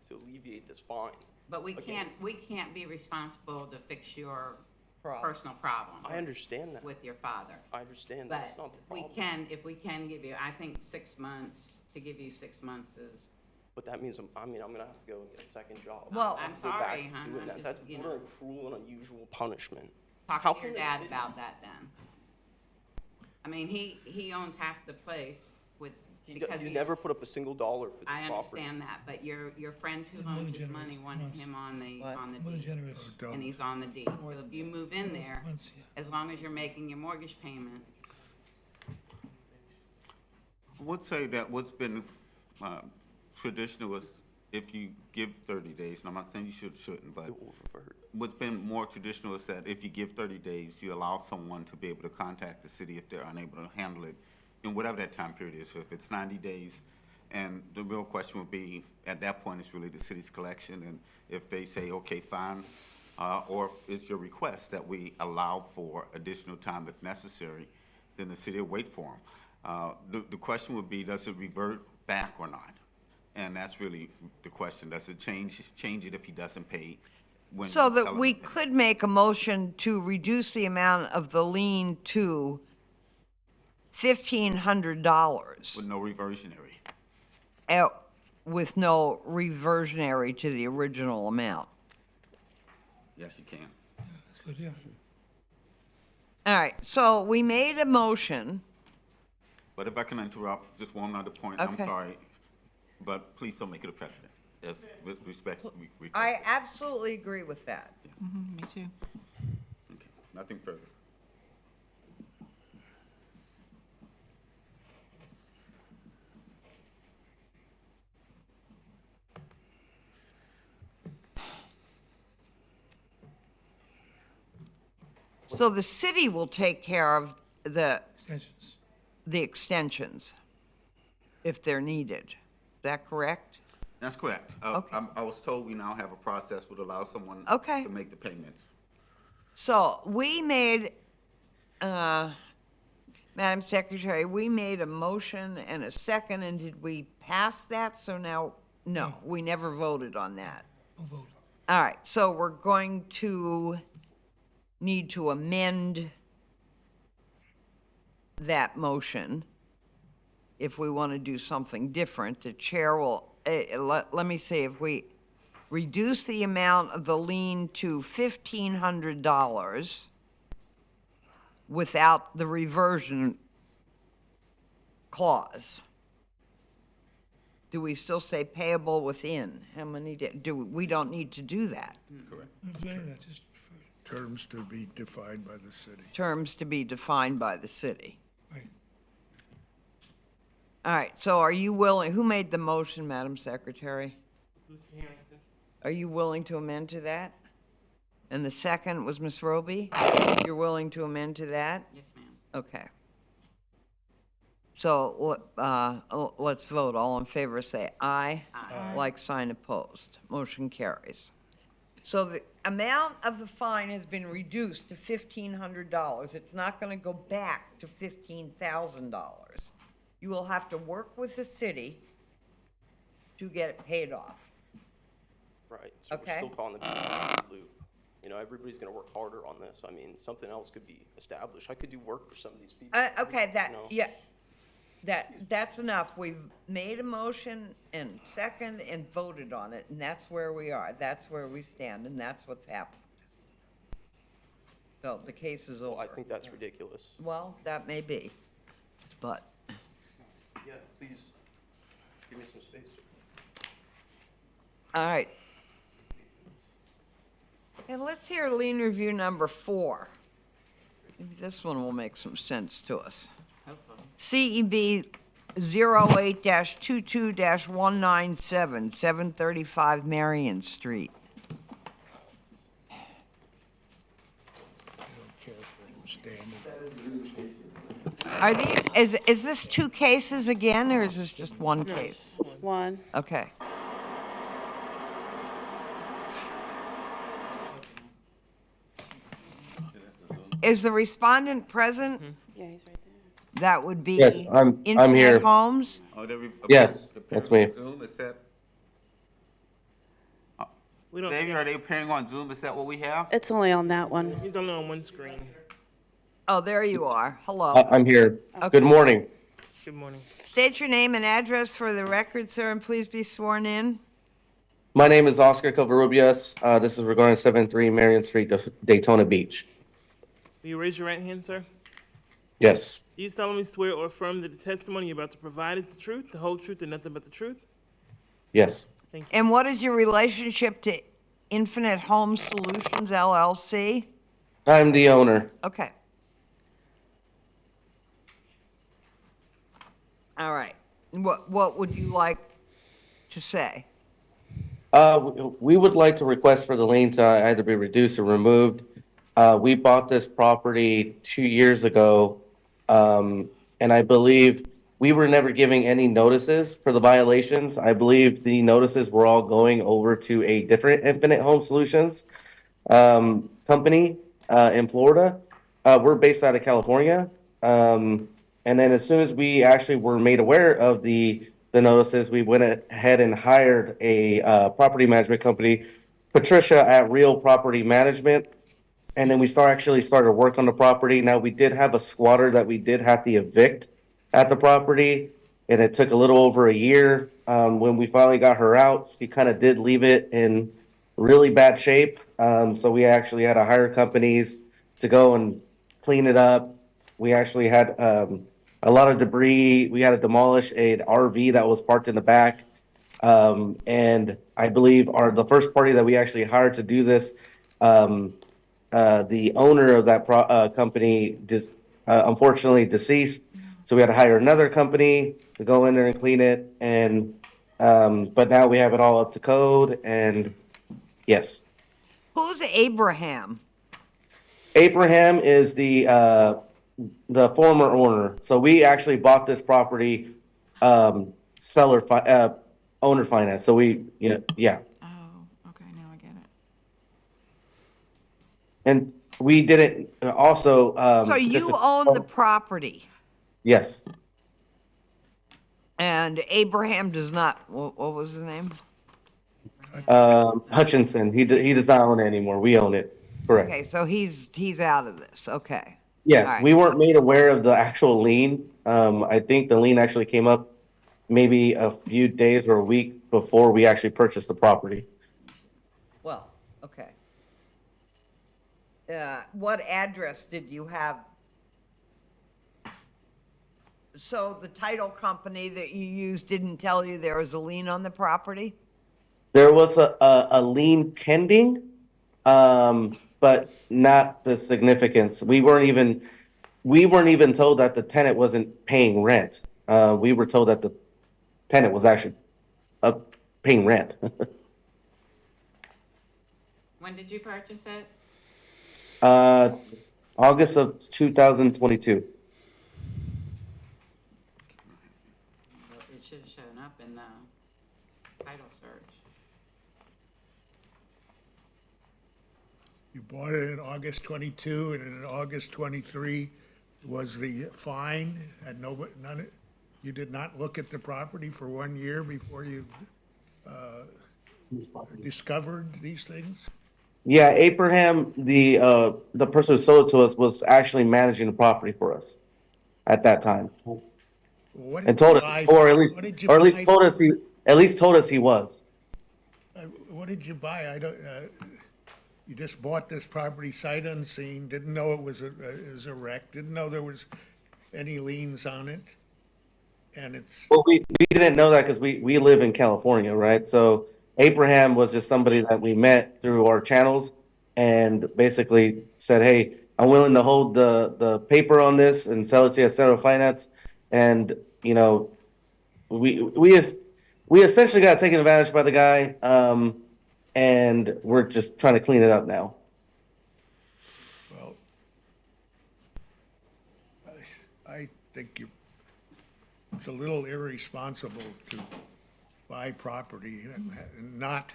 to alleviate this fine. But we Against- can't be responsible to fix your Problem. personal problem I understand that. with your father. I understand But that's not the we problem. can, if we can give you, I think 6 months, to give you 6 months is, But that means, I'm gonna have to go and get a second job. Well- I'm Go back sorry, to hon, doing I'm that. just, That's you know. bordering cruel and unusual punishment. talk How to your can the dad city- about that then. I mean, he owns half the place with, because He's he- never put up a single dollar for this I property. understand that, but your friends who He's more loaned than his money generous want once. him on the What? More than deed. generous. Don't. And he's on the deed. So if you move in there, Once, yeah. as long as you're making your mortgage payment, I would say that what's been traditional is if you give 30 days, and I'm not saying you shouldn't, but It will revert. what's been more traditional is that if you give 30 days, you allow someone to be able to contact the city if they're unable to handle it in whatever that time period is. So if it's 90 days And the real question would be, at that point, it's really the city's collection, and if they say, okay, fine, or it's your request that we allow for additional time if necessary, then the city will wait for them. The question would be, does it revert back or not? And that's really the question. Does it change it if he doesn't pay? When So you tell that him we to pay? could make a motion to reduce the amount of the lien to $1,500 With no reversionary. with no reversionary to the original amount. Yes, you can. That's good, yeah. All right, so we made a motion. But if I can interrupt, just one other point, I'm Okay. sorry, but please don't make it a precedent. Yes, with respect, we request I it. absolutely agree with that. Me too. Okay, nothing further. So the city will take care of the Extensions. extensions if they're needed. Is that correct? That's correct. Okay. I was told we now have a process would allow someone Okay. to make the payments. So we made, Madam Secretary, we made a motion and a second, and did we pass that? So now, no, we never voted on that. No vote. All right, so we're going to need to amend that motion if we want to do something different. The chair will, let me see, if we reduce the amount of the lien to $1,500 without the reversion clause. Do we still say payable within? How many, we don't need to do that. Correct. Not doing that, just Terms to be defined by the city. Terms to be defined by the city. right. All right, so are you willing, who made the motion, Madam Secretary? Are you willing to amend to that? And the second was Ms. Roby? You're willing to amend to that? Yes, ma'am. Okay. So, let's vote. All in favor, say aye. Aye. Like sign opposed. Motion carries. So the amount of the fine has been reduced to $1,500. It's not gonna go back to $15,000. You will have to work with the city to get it paid off. Right, so we're Okay. still calling the loop. You know, everybody's gonna work harder on this. I mean, something else could be established. I could do work for some of these people. Okay, that, you know? yeah, that's enough. We've made a motion and second and voted on it, and that's where we are. That's where we stand, and that's what's happened. So the case is Well, over. I think that's ridiculous. Well, that may be, but, Yeah, please, give me some space. all right. And let's hear lien review number 4. Maybe this one will make some sense to us. Hopefully. CEB 08-22-197, 735 Marion Street. I don't care for him standing. Are these, is this 2 cases again, or is this just 1 case? One. Okay. Is the respondent present? Yeah, he's right there. That would be Yes, I'm here. Infinite Homes? Oh, they re- Yes, appearing that's me. on Zoom, is that? We don't, Xavier, are they appearing on Zoom? Is that what we have? It's only on that one. he's only on one screen. Oh, there you are. Hello. I'm here. Okay. Good morning. Good morning. State your name and address for the record, sir, and please be sworn in. My name is Oscar Covarrubias. This is regarding 73 Marion Street, Daytona Beach. Will you raise your right hand, sir? Yes, Do you solemnly swear or affirm that the testimony you're about to provide is the truth, the whole truth, and nothing but the truth? yes. Thank you. And what is your relationship to Infinite Home Solutions LLC? I'm the owner. Okay. All right. What would you like to say? We would like to request for the lien to either be reduced or removed. We bought this property 2 years ago, and I believe we were never giving any notices for the violations. I believe the notices were all going over to a different Infinite Home Solutions company in Florida. We're based out of California. And then as soon as we actually were made aware of the notices, we went ahead and hired a property management company, Patricia at Real Property Management. And then we actually started work on the property. Now, we did have a squatter that we did have to evict at the property, and it took a little over a year. When we finally got her out, she kind of did leave it in really bad shape. So we actually had to hire companies to go and clean it up. We actually had a lot of debris. We had to demolish an RV that was parked in the back. And I believe the first party that we actually hired to do this, the owner of that company unfortunately deceased. So we had to hire another company to go in there and clean it. And but now we have it all up to code. And yes, Who's Abraham? Abraham is the former owner. So we actually bought this property owner finance. So yeah. Oh, okay, now I get it. And we didn't also. So you own the property, Yes. and Abraham does not, what was his name? Hutchinson. He does not own it anymore. We own it. Correct. Okay, so he's out of this, okay. Yes, All right. we weren't made aware of the actual lien. I think the lien actually came up maybe a few days or a week before we actually purchased the property. Well, okay. What address did you have? So the title company that you used didn't tell you there was a lien on the property? There was a lien pending, but not the significance. We weren't even told that the tenant wasn't paying rent. We were told that the tenant was actually paying rent. When did you purchase it? August of 2022. Well, it should have shown up in the title search. You bought it in August 22, and in August 23 was the fine, and you did not look at the property for 1 year before you discovered these things? Yeah, Abraham, the person who sold it to us, was actually managing the property for us at that time, What and did you told us, buy- or at least, what did you or at least buy- told us he was. What did you buy? You just bought this property sight unseen, didn't know it was a wreck, didn't know there was any liens on it, and it's, Well, we didn't know that because we live in California, right? So Abraham was just somebody that we met through our channels and basically said, hey, I'm willing to hold the paper on this and sell it to you at Center Finance. And, you know, we essentially got taken advantage by the guy, and we're just trying to clean it up now. well, I think it's a little irresponsible to buy property and not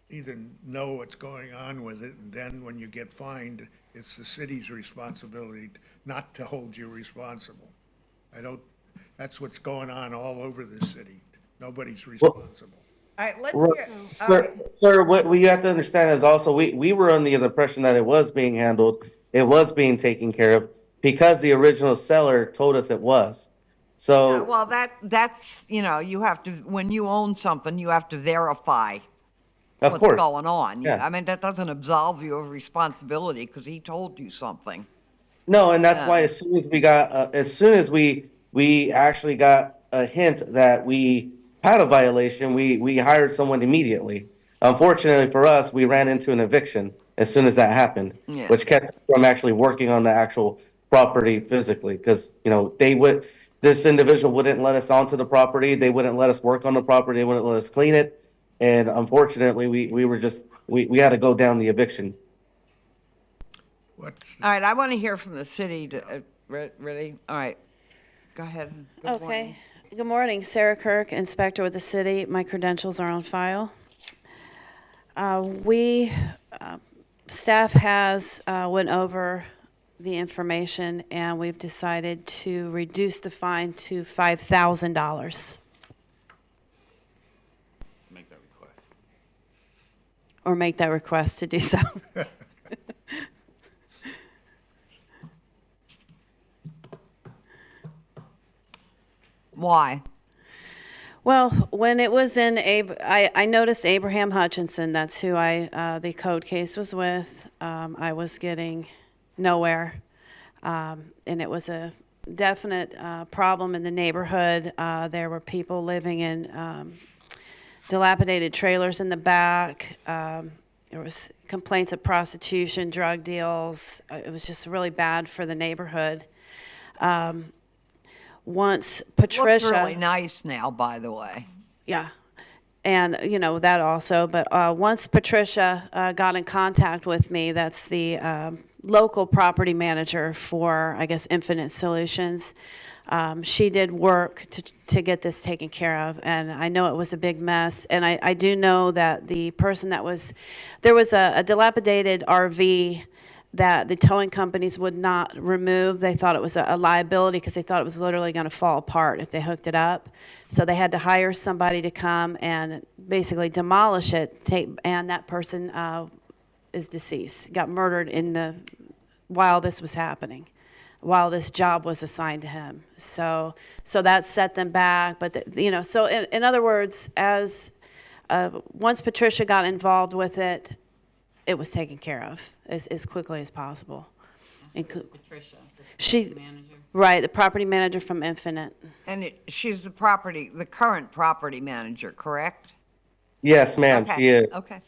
even know what's going on with it, and then when you get fined, it's the city's responsibility not to hold you responsible. That's what's going on all over the city. Nobody's responsible. All right, let's Right. hear, all right. Sir, what you have to understand is also, we were under the impression that it was being handled, it was being taken care of, because the original seller told us it was. Yeah, So, well, that's, you have to, when you own something, you have to verify of what's course, going on. Yeah. I mean, that doesn't absolve you of responsibility because he told you something. no, and that's why Yeah. as soon as we actually got a hint that we had a violation, we hired someone immediately. Unfortunately for us, we ran into an eviction as soon as that happened, Yeah. which kept us from actually working on the actual property physically, because, this individual wouldn't let us onto the property, they wouldn't let us work on the property, they wouldn't let us clean it, and unfortunately, we had to go down the eviction. What's, All right, I want to hear from the city. Ready? All right. Go ahead. Good morning. Okay. Good morning, Sarah Kirk, Inspector with the city. My credentials are on file. Staff has went over the information, and we've decided to reduce the fine to $5,000, Make that request. or make that request to do so. Why? Well, when it was in I noticed Abraham Hutchinson, that's who the code case was with. I was getting nowhere. And it was a definite problem in the neighborhood. There were people living in dilapidated trailers in the back. There was complaints of prostitution, drug deals. It was just really bad for the neighborhood. Once Patricia... Looks really nice now, by the way. Yeah. And, that also. But once Patricia got in contact with me, that's the local property manager for, I guess, Infinite Solutions. She did work to get this taken care of. And I know it was a big mess. And I do know that the person there was a dilapidated RV that the towing companies would not remove. They thought it was a liability because they thought it was literally going to fall apart if they hooked it up. So they had to hire somebody to come and basically demolish it. And that person is deceased, got murdered while this was happening, while this job was assigned to him. So that set them back. But so in other words, once Patricia got involved with it, it was taken care of as quickly as possible. Patricia, She, the manager. right, the property manager from Infinite. And she's the current property manager, correct? Yes, ma'am, Okay. she is. Okay.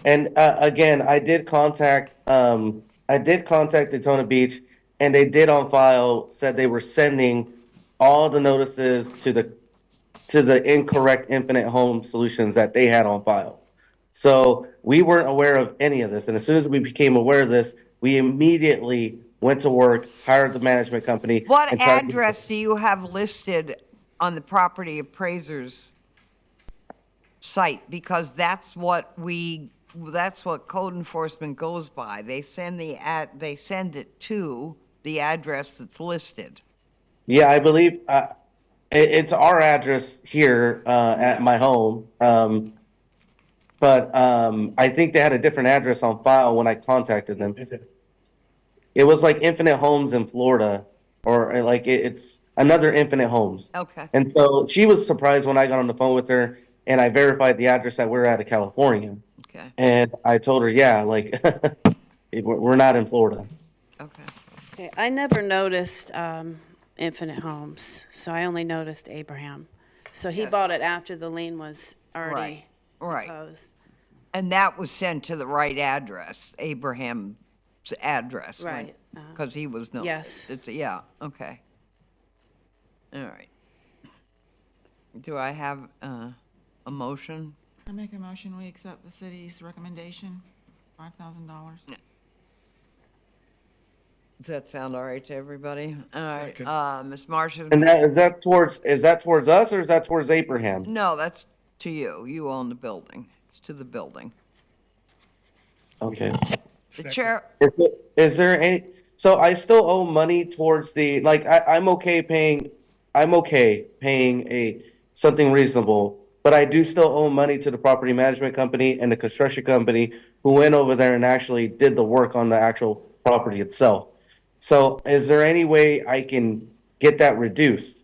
And again, I did contact Daytona Beach, and they did on file, said they were sending all the notices to the incorrect Infinite Home Solutions that they had on file. So we weren't aware of any of this. And as soon as we became aware of this, we immediately went to work, hired the management company. What and tried to- address do you have listed on the property appraiser's site? Because that's what code enforcement goes by. They send it to the address that's listed. Yeah, I believe it's our address here at my home. But I think they had a different address on file when I contacted them. It was like Infinite Homes in Florida, or like it's another Infinite Homes. Okay. And so she was surprised when I got on the phone with her and I verified the address that we're out of California. Okay. And I told her, yeah, like we're not in Florida. Okay. Okay, I never noticed Infinite Homes, so I only noticed Abraham. So he Yes. bought it after the lien was already Right. proposed. And that was sent to the right address, Abraham's address. Right. Because he was noticed. Yes. Yeah, okay. All right. Do I have a motion? I make a motion, we accept the city's recommendation, $5,000. Does that sound all right to everybody? All right, Second. Ms. Marsh has... And is that towards us or is that towards Abraham? No, that's to you. You own the building. It's to the building. Okay. The chair, Is there any, so I still owe money towards I'm okay paying something reasonable, but I do still owe money to the property management company and the construction company who went over there and actually did the work on the actual property itself. So is there any way I can get that reduced?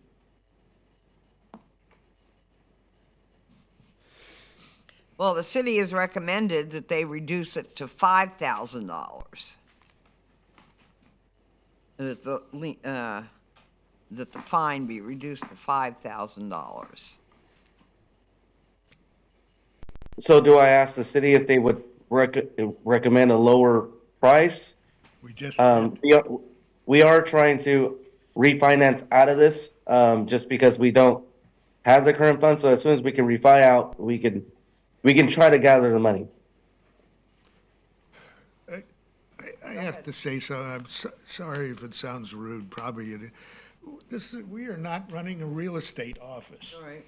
well, the city has recommended that they reduce it to $5,000. That the fine be reduced to $5,000. So do I ask the city if they would recommend a lower price? We just, We are trying to refinance out of this, just because we don't have the current funds. So as soon as we can refi out, we can try to gather the money. I have to say so. I'm sorry if it sounds rude, probably it is. we are not running a real estate office. All right.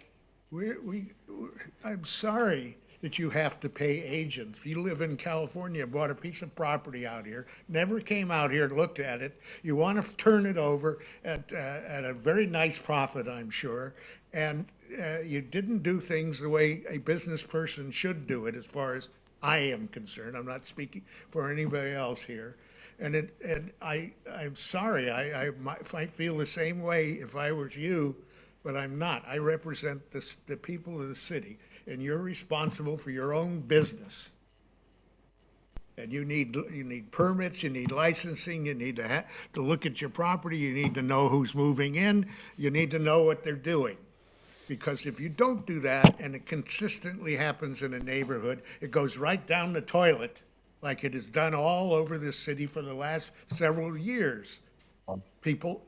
I'm sorry that you have to pay agents. You live in California, bought a piece of property out here, never came out here, looked at it. You want to turn it over at a very nice profit, I'm sure. And you didn't do things the way a business person should do it, as far as I am concerned. I'm not speaking for anybody else here. And I'm sorry, I might feel the same way if I was you, but I'm not. I represent the people of the city, and you're responsible for your own business. And you need permits, you need licensing, you need to look at your property, you need to know who's moving in, you need to know what they're doing. Because if you don't do that, and it consistently happens in a neighborhood, it goes right down the toilet, like it has done all over this city for the last several years. People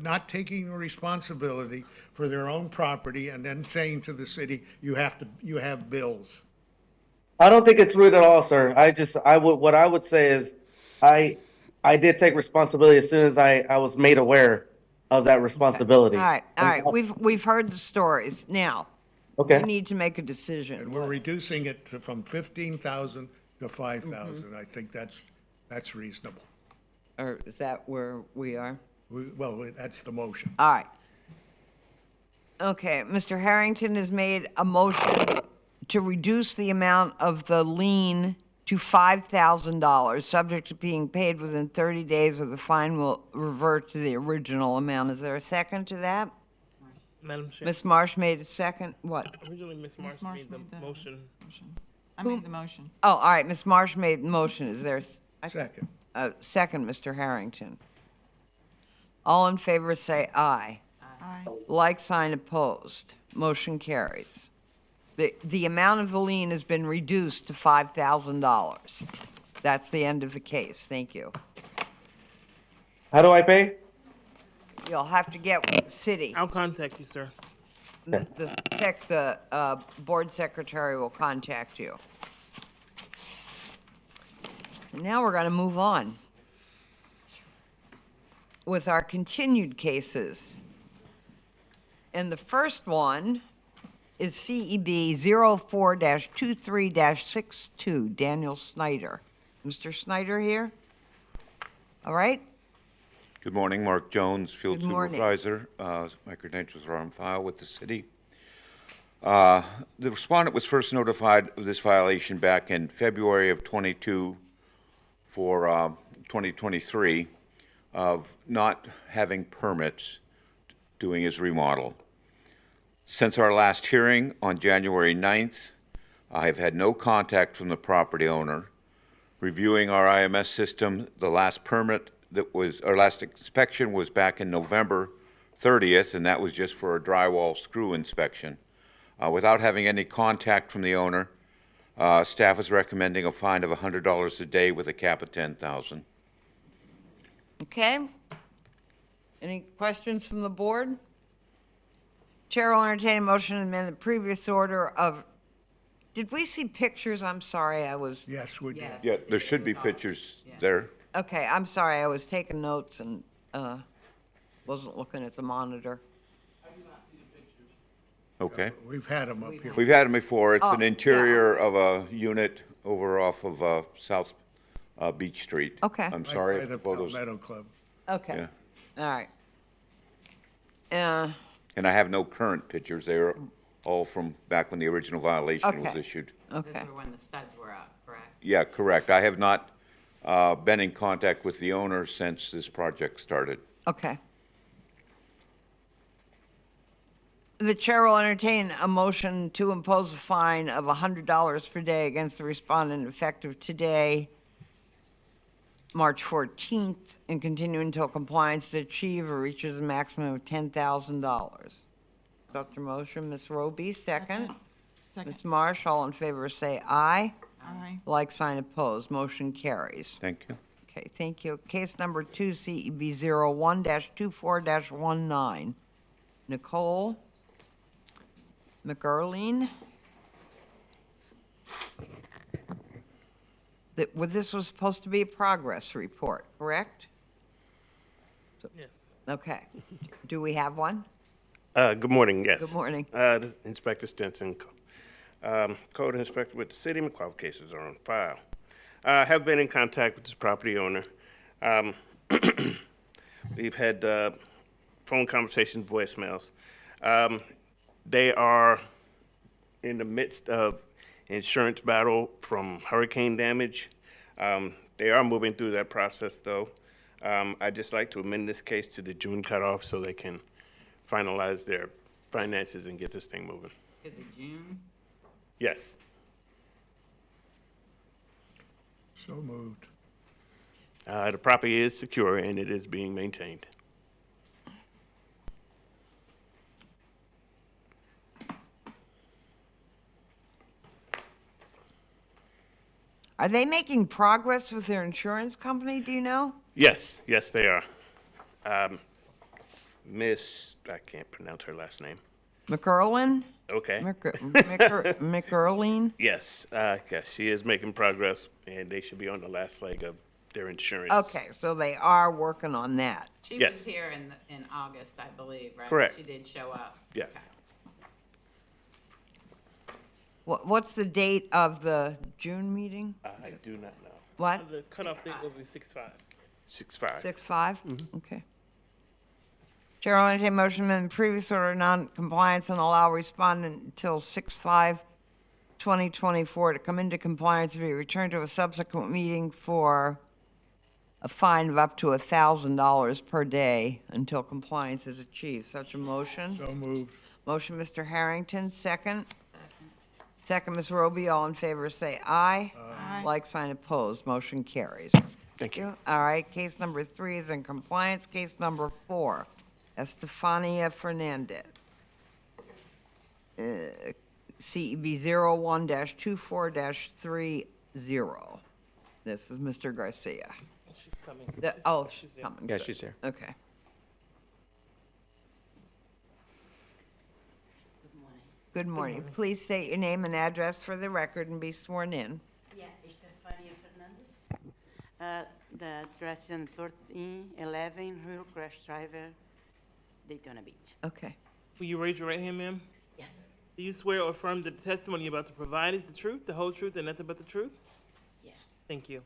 not taking responsibility for their own property and then saying to the city, you have bills. I don't think it's rude at all, sir. What I would say is, I did take responsibility as soon as I was made aware of that responsibility. All right, we've heard the stories. Now, Okay. we need to make a decision. And we're reducing it from 15,000 to 5,000. I think that's reasonable. Or is that where we are? Well, that's the motion. All right. Okay, Mr. Harrington has made a motion to reduce the amount of the lien to $5,000, subject to being paid within 30 days, or the fine will revert to the original amount. Is there a second to that? Madam Chair, Ms. Marsh made a second. What? originally Ms. Marsh made the motion. I made the motion. Oh, all right, Ms. Marsh made the motion. Is there Second. a second, Mr. Harrington? All in favor say aye. Aye. Like sign opposed. Motion carries. The amount of the lien has been reduced to $5,000. That's the end of the case. Thank you. How do I pay? You'll have to get with the city. I'll contact you, sir. The board secretary will contact you. Now we're going to move on with our continued cases. And the first one is CEB 04-23-62, Daniel Snyder. Mr. Snyder here? All right? Good morning, Mark Jones, Field Good morning. Supervisor. My credentials are on file with the city. The respondent was first notified of this violation back in February of 22 for 2023 of not having permits doing his remodel. Since our last hearing on January 9th, I have had no contact from the property owner. Reviewing our IMS system, the last permit our last inspection was back in November 30th, and that was just for a drywall screw inspection. Without having any contact from the owner, staff is recommending a fine of $100 a day with a cap of $10,000. Okay. Any questions from the board? Chair will entertain a motion to amend the previous order of, did we see pictures? I'm sorry, I was, Yes, we did. Yeah, there should be pictures there. okay, I'm sorry, I was taking notes and wasn't looking at the monitor. Okay. We've had them up here. We've had them before. It's Oh, an interior of a unit over off of South Beach Street. Okay. I'm Right sorry by if the the photos. Palmetto Club. Okay, Yeah. all right. And I have no current pictures. They are all from back when the original violation was Okay. issued. Okay, Those were when the studs were up, correct? Yeah, correct. I have not been in contact with the owner since this project started. okay. The chair will entertain a motion to impose a fine of $100 per day against the respondent effective today, March 14th, and continue until compliance is achieved or reaches a maximum of $10,000. Got your motion, Ms. Roby, second. Second. Ms. Marsh, all in favor say aye. Aye. Like sign opposed, motion carries. Thank you. Okay, thank you. Case number 2, CEB 01-24-19. Nicole McErleen. This was supposed to be a progress report, correct? Yes. Okay. Do we have one? Good morning, yes. Good morning. This is Inspector Stinson, Code Inspector with the city. My qualifications are on file. I have been in contact with this property owner. We've had phone conversations, voicemails. They are in the midst of insurance battle from hurricane damage. They are moving through that process, though. I'd just like to amend this case to the June cutoff so they can finalize their finances and get this thing moving. To the June? Yes. So moved. The property is secure and it is being maintained. Are they making progress with their insurance company, do you know? Yes, yes, they are. Miss, I can't pronounce her last name. McErlin? Okay. McErlin? Yes, yes, she is making progress, and they should be on the last leg of their insurance. Okay, so they are working on that. She Yes. was here in August, I believe, right? Correct. She did show up. Yes. What's the date of the June meeting? I do not know. What? The cutoff date will be 6/5. 6/5. 6/5? Okay. Chair will entertain a motion to amend the previous order of non-compliance and allow respondent until 6/5/2024 to come into compliance and be returned to a subsequent meeting for a fine of up to $1,000 per day until compliance is achieved. Such a motion? So moved. Motion, Mr. Harrington, second. Second, Ms. Roby, all in favor say aye. Aye. Like sign opposed, motion carries. Thank you. All right, case number 3 is in compliance. Case number 4, Estefania Fernandez. CEB 01-24-30. This is Mr. Garcia. She's coming. She's coming. Yeah, good. she's here. Okay. Good morning. Please state your name and address for the record and be sworn in. Yeah, Estefania Fernandez. The address is 1311 Rio Crash Driver, Daytona Beach. Okay. Will you raise your right hand, ma'am? Yes. Do you swear or affirm that the testimony you're about to provide is the truth, the whole truth, and nothing but the truth? Yes. Thank you.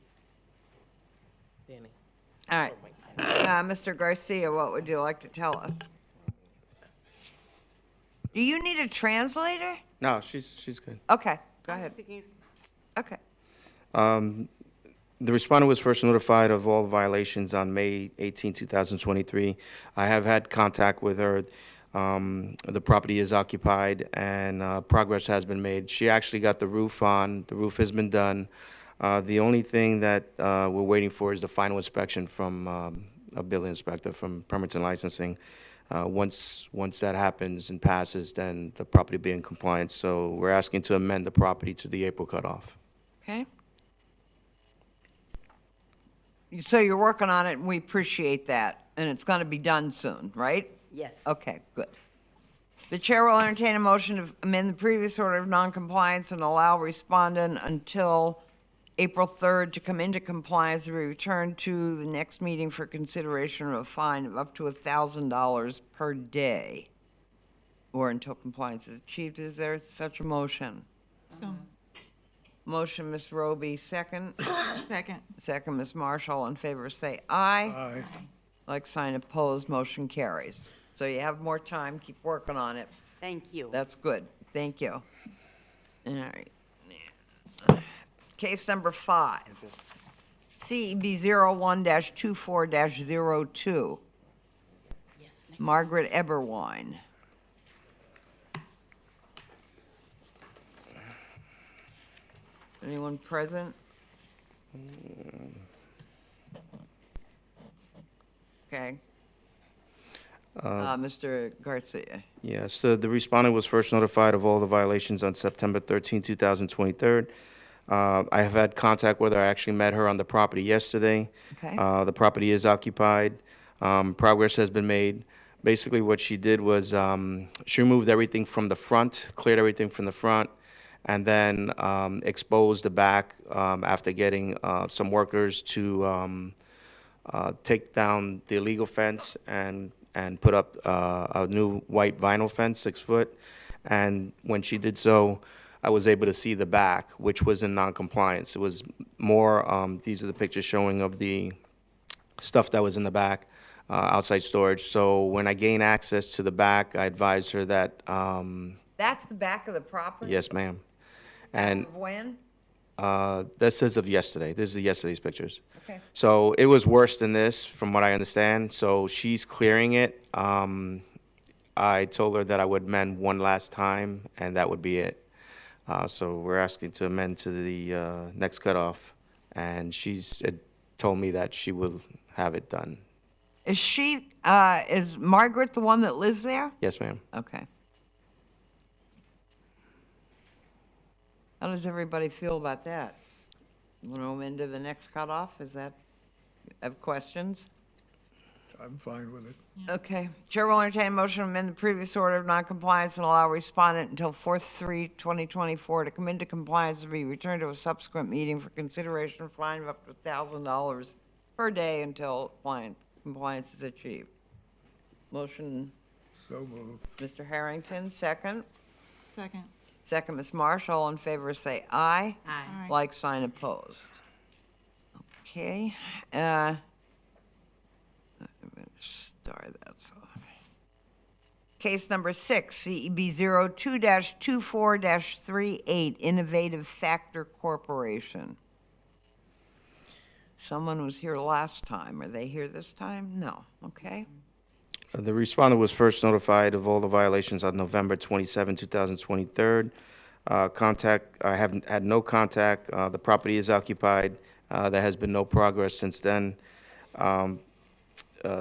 Danny. All right. Mr. Garcia, what would you like to tell us? Do you need a translator? No, she's good. Okay, go ahead. Okay. The respondent was first notified of all violations on May 18, 2023. I have had contact with her. The property is occupied and progress has been made. She actually got the roof on. The roof has been done. The only thing that we're waiting for is the final inspection from a building inspector from Permits and Licensing. Once that happens and passes, then the property will be in compliance. So we're asking to amend the property to the April cutoff. Okay. So you're working on it, and we appreciate that, and it's going to be done soon, right? Yes. Okay, good. The chair will entertain a motion to amend the previous order of noncompliance and allow respondent until April 3rd to come into compliance and be returned to the next meeting for consideration of a fine of up to $1,000 per day, or until compliance is achieved. Is there such a motion? So, Motion, Ms. Roby, second. second. Second, Ms. Marshall. In favor, say aye. Aye. Like sign opposed, motion carries. So you have more time, keep working on it. Thank you. That's good, thank you. All right. Case number 5, CEB 01-24-02, Margaret Eberwine. Anyone present? Okay. Mr. Garcia. Yes, the respondent was first notified of all the violations on September 13, 2023. I have had contact with her. I actually met her on the property yesterday. Okay. The property is occupied. Progress has been made. Basically, what she did was she removed everything from the front, cleared everything from the front, and then exposed the back after getting some workers to take down the illegal fence and put up a new white vinyl fence, 6 foot. And when she did so, I was able to see the back, which was in non-compliance. It was more, these are the pictures showing of the stuff that was in the back, outside storage. So when I gained access to the back, I advised her that, That's the back of the property? yes, ma'am. And When? this is of yesterday. This is yesterday's pictures. Okay. So it was worse than this, from what I understand. So she's clearing it. I told her that I would amend one last time, and that would be it. So we're asking to amend to the next cutoff, and she's told me that she will have it done. Is Margaret the one that lives there? Yes, ma'am. Okay. How does everybody feel about that? Want to amend to the next cutoff? Have questions? I'm fine with it. Okay. Chair will entertain a motion to amend the previous order of noncompliance and allow respondent until 4/3/2024 to come into compliance and be returned to a subsequent meeting for consideration of fine of up to $1,000 per day until compliance is achieved. Motion, So moved. Mr. Harrington, second. Second. Second, Ms. Marsh. All in favor say aye. Aye. Like sign opposed. Okay. Start that. Case number 6, CEB 02-24-38, Innovative Factor Corporation. Someone was here last time. Are they here this time? No. Okay. The respondent was first notified of all the violations on November 27, 2023. I have had no contact. The property is occupied. There has been no progress since then.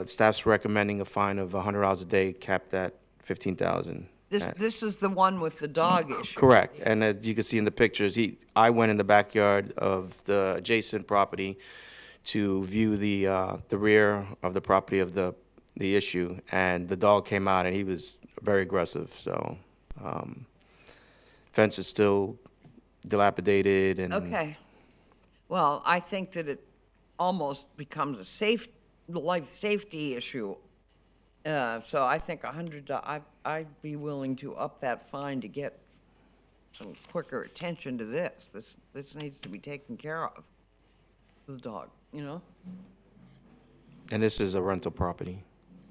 Staff's recommending a fine of $100 a day, capped at $15,000. This is the one with the dog issue. Correct. And as you can see in the pictures, I went in the backyard of the adjacent property to view the rear of the property of the issue, and the dog came out and he was very aggressive. So fence is still dilapidated and Okay. Well, I think that it almost becomes a life safety issue. So I think I'd be willing to up that fine to get some quicker attention to this. This needs to be taken care of. The dog, you know? and this is a rental property.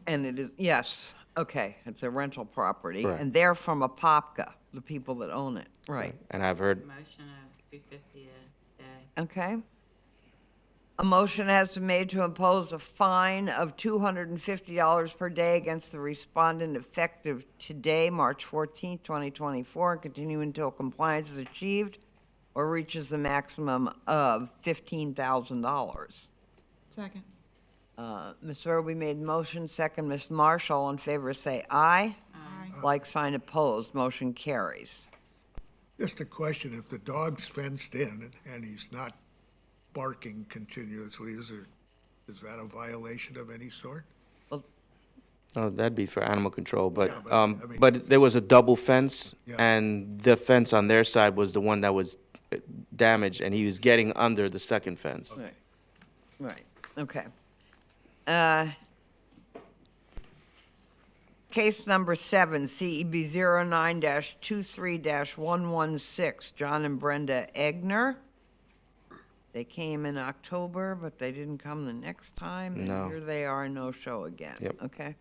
And it is, yes, okay, it's a rental property. Correct. And they're from Apopka, the people that own it, right? And I've heard Motion of 250 a day. Okay. A motion has been made to impose a fine of $250 per day against the respondent effective today, March 14th, 2024, and continue until compliance is achieved or reaches the maximum of $15,000. Second. Ms. Roby made motion, second Ms. Marsh. All in favor say aye. Aye. Like sign opposed, motion carries. Just a question, if the dog's fenced in and he's not barking continuously, is that a violation of any sort? Oh, that'd be for animal control, but, Yeah, but, I mean- but there was a double fence, Yeah. and the fence on their side was the one that was damaged, and he was getting under the second fence. Right, right, okay. Case number 7, CEB 09-23-116, John and Brenda Egner. They came in October, but they didn't come the next time. and No. Here they are, no show again. Yep. Okay.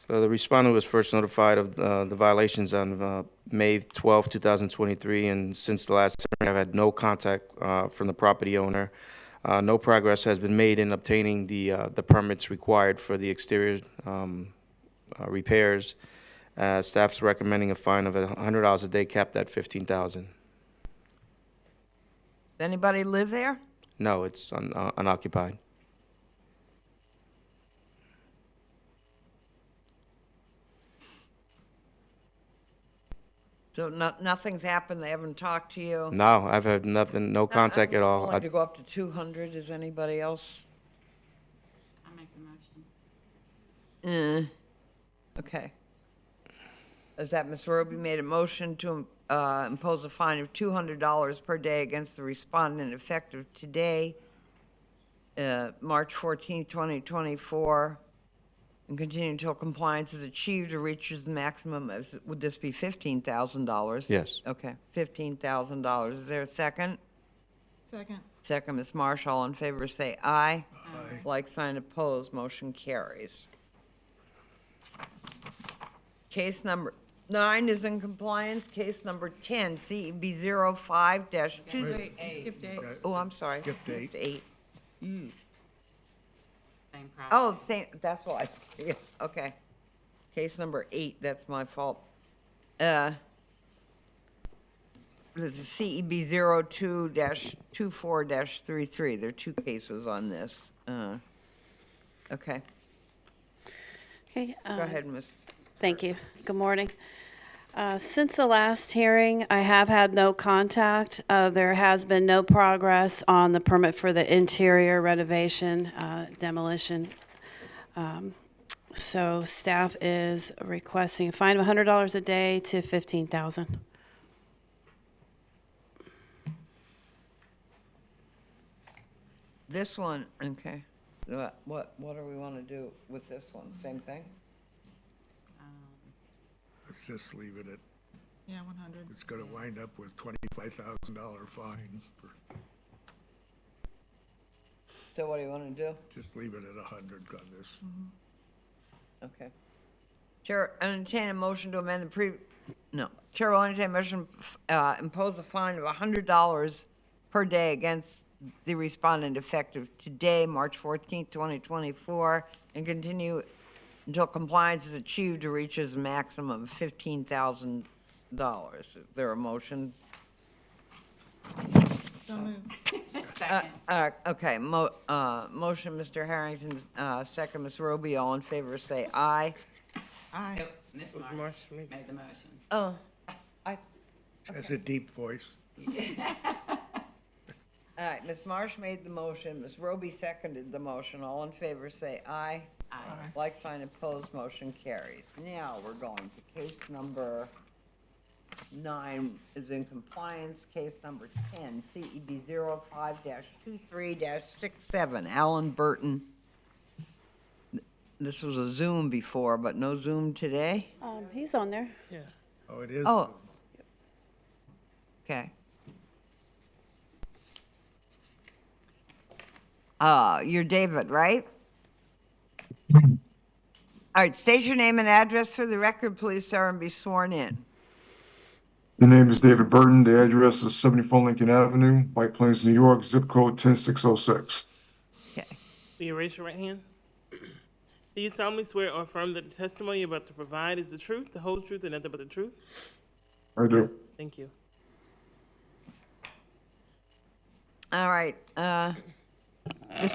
So the respondent was first notified of the violations on May 12, 2023, and since the last hearing, I've had no contact from the property owner. No progress has been made in obtaining the permits required for the exterior repairs. Staff's recommending a fine of $100 a day, capped at $15,000. Does anybody live there? No, it's unoccupied. So nothing's happened, they haven't talked to you? No, I've had nothing, no contact at all. I'm willing to go up to 200, is anybody else? I'll make the motion. Okay. Is that Ms. Roby made a motion to impose a fine of $200 per day against the respondent effective today March 14th, 2024, and continue until compliance is achieved or reaches the maximum, would this be $15,000? Yes. Okay, $15,000. Is there a second? Second. Second, Ms. Marsh, all in favor say aye. Aye. Like sign opposed, motion carries. Case number 9 is in compliance. Case number 10, CEB 05-2. Wait, you skipped 8. Oh, I'm sorry. Skipped 8. 8. Same property. Oh, same, that's why, yeah, okay. Case number 8, that's my fault. This is CEB 02-24-33. There are 2 cases on this. Okay, Okay. go ahead, Ms. Thank you. Good morning. Since the last hearing, I have had no contact. There has been no progress on the permit for the interior renovation, demolition. So staff is requesting a fine of $100 a day to $15,000. This one, okay. What do we want to do with this one? Same thing? Let's just leave it at, Yeah, 100. it's gonna wind up with $25,000 fine. So what do you want to do? Just leave it at 100 on this. Okay. Chair, I entertain a motion to amend the Chair will entertain a motion, impose a fine of $100 per day against the respondent effective today, March 14th, 2024, and continue until compliance is achieved or reaches a maximum of $15,000. Is there a motion? So moved. Okay, motion, Mr. Harrington, second, Ms. Roby, all in favor, say aye. Aye. Nope, Ms. Ms. Marsh Marsh made- made the motion. Oh, Has a deep voice. all right, Ms. Marsh made the motion, Ms. Roby seconded the motion, all in favor, say aye. Aye. Like sign opposed, motion carries. Now, we're going to case number 9 is in compliance, case number 10, CEB 05-23-67, Alan Burton. This was a Zoom before, but no Zoom today? He's on there. Yeah. Oh, it is? Oh. Okay. You're David, right? All right, state your name and address for the record, please, sir, and be sworn in. The name is David Burton. The address is 74 Lincoln Avenue, White Plains, New York, zip code 10606. Okay. Will you raise your right hand? Do you solemnly swear or affirm that the testimony you're about to provide is the truth, the whole truth, and nothing but the truth? I do. Thank you. All right, this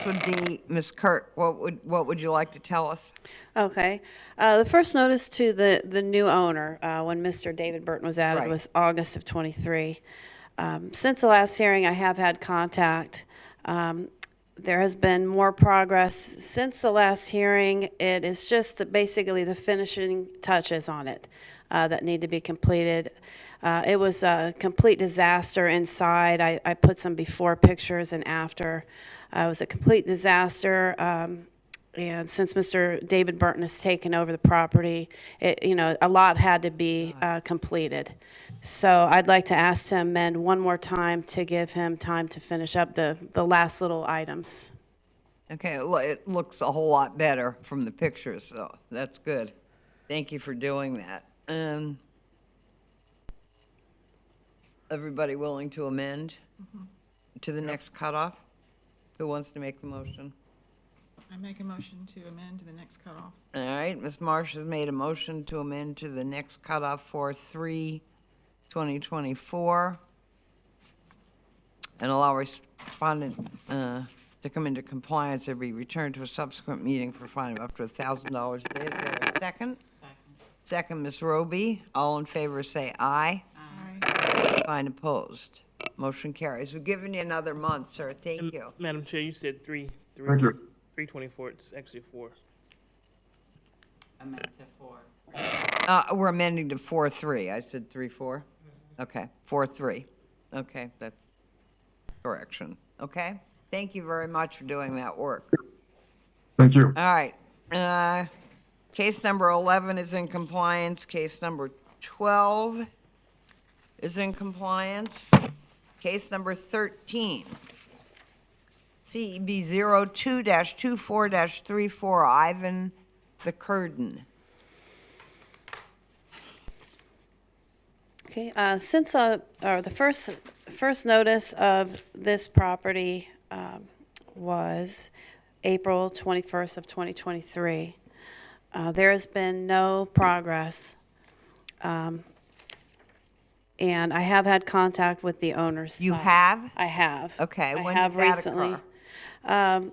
would be Ms. Kirk. What would you like to tell us? Okay. The first notice to the new owner, when Mr. David Burton was added, Right. was August of '23. Since the last hearing, I have had contact. There has been more progress since the last hearing. It is just basically the finishing touches on it that need to be completed. It was a complete disaster inside. I put some before pictures and after. It was a complete disaster. And since Mr. David Burton has taken over the property, a lot had to be completed. So I'd like to ask to amend one more time to give him time to finish up the last little items. Okay, it looks a whole lot better from the pictures, so that's good. Thank you for doing that. Everybody willing to amend to the next cutoff? Who wants to make the motion? I make a motion to amend to the next cutoff. All right, Ms. Marsh has made a motion to amend to the next cutoff for 3/2024 and allow respondent to come into compliance or be returned to a subsequent meeting for a fine of up to $1,000 a day. Is there a second? Second, Ms. Roby. All in favor say aye. Aye. Fine opposed. Motion carries. We've given you another month, sir. Thank you. Madam Chair, you said Thank you. 324. It's actually 4. Amend to 4. We're amending to 4-3. I said 3-4? Okay, 4-3. Okay, that's correction. Okay? Thank you very much for doing that work. Thank you. All right. Case number 11 is in compliance. Case number 12 is in compliance. Case number 13, CEB 02-24-34, Ivan the Curden. Okay, since the first notice of this property was April 21st of 2023, there has been no progress. And I have had contact with the owner's You son. have? I have. Okay, I when have did that recently. occur?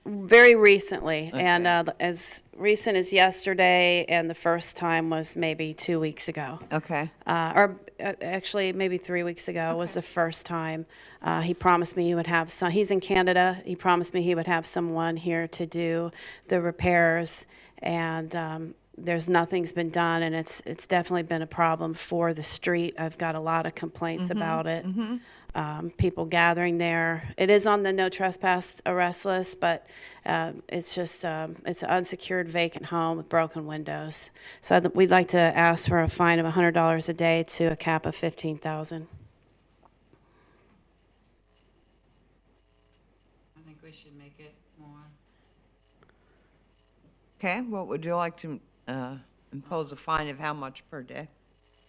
Very recently, Okay. and as recent as yesterday, and the first time was maybe 2 weeks ago. Okay. Actually, maybe 3 weeks ago was the first time. He promised me he would have some, he's in Canada, he promised me he would have someone here to do the repairs, and there's nothing's been done, and it's definitely been a problem for the street. I've got a lot of complaints about it. People gathering there. It is on the no trespass arrest list, but it's just, it's an unsecured vacant home with broken windows. So we'd like to ask for a fine of $100 a day to a cap of $15,000. I think we should make it more. Okay, what would you like to impose a fine of how much per day?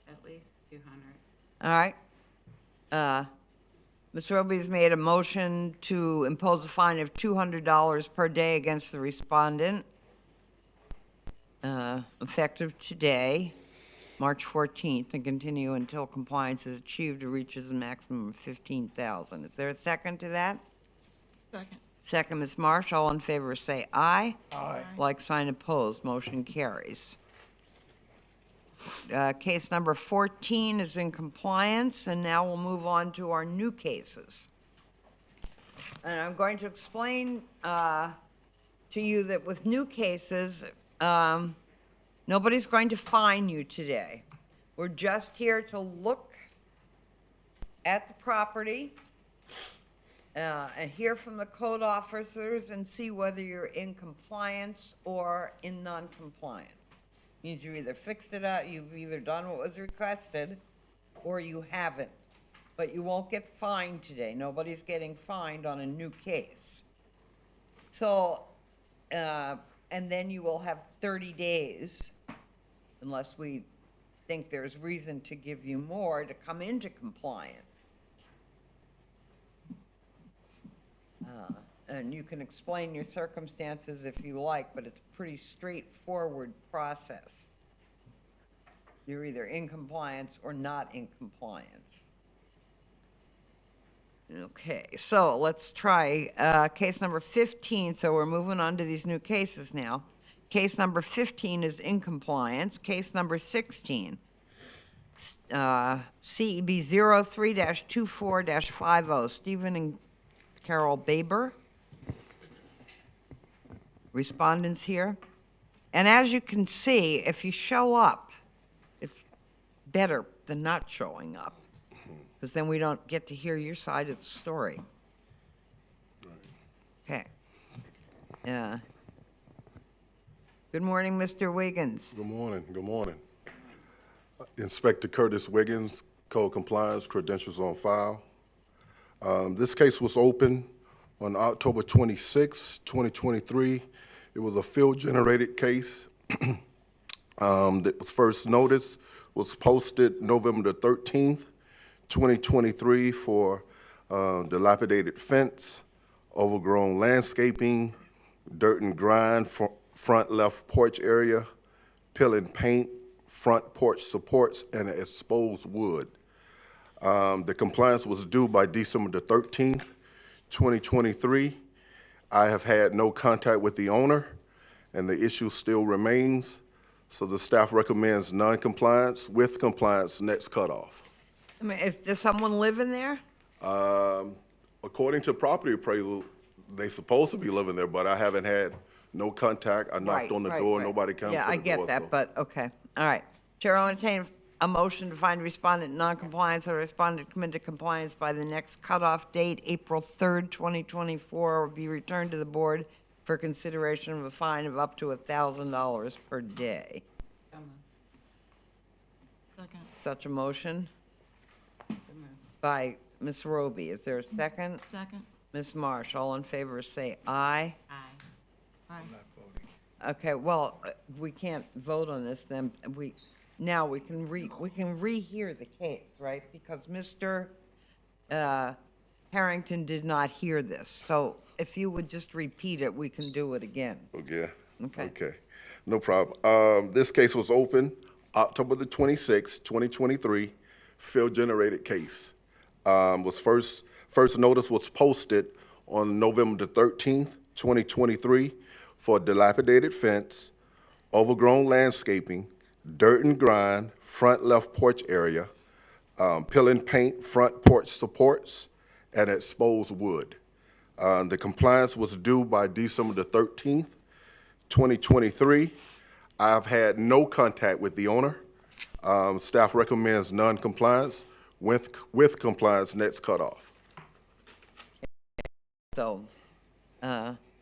At least 200. All right. Mr. Roby's made a motion to impose a fine of $200 per day against the respondent, effective today, March 14th, and continue until compliance is achieved or reaches a maximum of $15,000. Is there a second to that? Second. Second, Ms. Marsh. All in favor say aye. Aye. Like sign opposed, motion carries. Case number 14 is in compliance, and now we'll move on to our new cases. And I'm going to explain to you that with new cases, nobody's going to fine you today. We're just here to look at the property, and hear from the code officers and see whether you're in compliance or in non-compliance. Means you either fixed it out, you've either done what was requested, or you haven't. But you won't get fined today. Nobody's getting fined on a new case. So, and then you will have 30 days, unless we think there's reason to give you more, to come into compliance. And you can explain your circumstances if you like, but it's a pretty straightforward process. You're either in compliance or not in compliance. Okay, so let's try case number 15. So we're moving on to these new cases now. Case number 15 is in compliance. Case number 16, CEB 03-24-50, Stephen and Carol Baber. Respondents here. And as you can see, if you show up, it's better than not showing up, because then we don't get to hear your side of the story. Okay. Good morning, Mr. Wiggins. Good morning. Good morning. Inspector Curtis Wiggins, Code Compliance, credentials on file. This case was opened on October 26, 2023. It was a field-generated case. That was first notice was posted November the 13th, 2023 for dilapidated fence, overgrown landscaping, dirt and grind, front left porch area, peeling paint, front porch supports, and exposed wood. The compliance was due by December the 13th, 2023. I have had no contact with the owner, and the issue still remains. So the staff recommends non-compliance with compliance next cutoff. I mean, does someone live in there? According to property appraisal, they supposed to be living there, but I haven't had no contact. I knocked on the door, nobody came to the door. Yeah, I get that, so. but, okay, all right. Chair will entertain a motion to find respondent in non-compliance or respondent come into compliance by the next cutoff date, April 3rd, 2024, or be returned to the board for consideration of a fine of up to $1,000 per day. Second. Such a motion by Ms. Roby. Is there a second? Second. Ms. Marsh, all in favor say aye. Aye. Okay, well, we can't vote on this then. Now we can rehear the case, right? Because Mr. Harrington did not hear this. So if you would just repeat it, we can do it again. Okay. Okay. Okay, no problem. This case was open October the 26th, 2023, field-generated case. First notice was posted on November the 13th, 2023, for dilapidated fence, overgrown landscaping, dirt and grind, front left porch area, peel and paint front porch supports, and exposed wood. The compliance was due by December the 13th, 2023. I've had no contact with the owner. Staff recommends non-compliance with compliance next cutoff. So,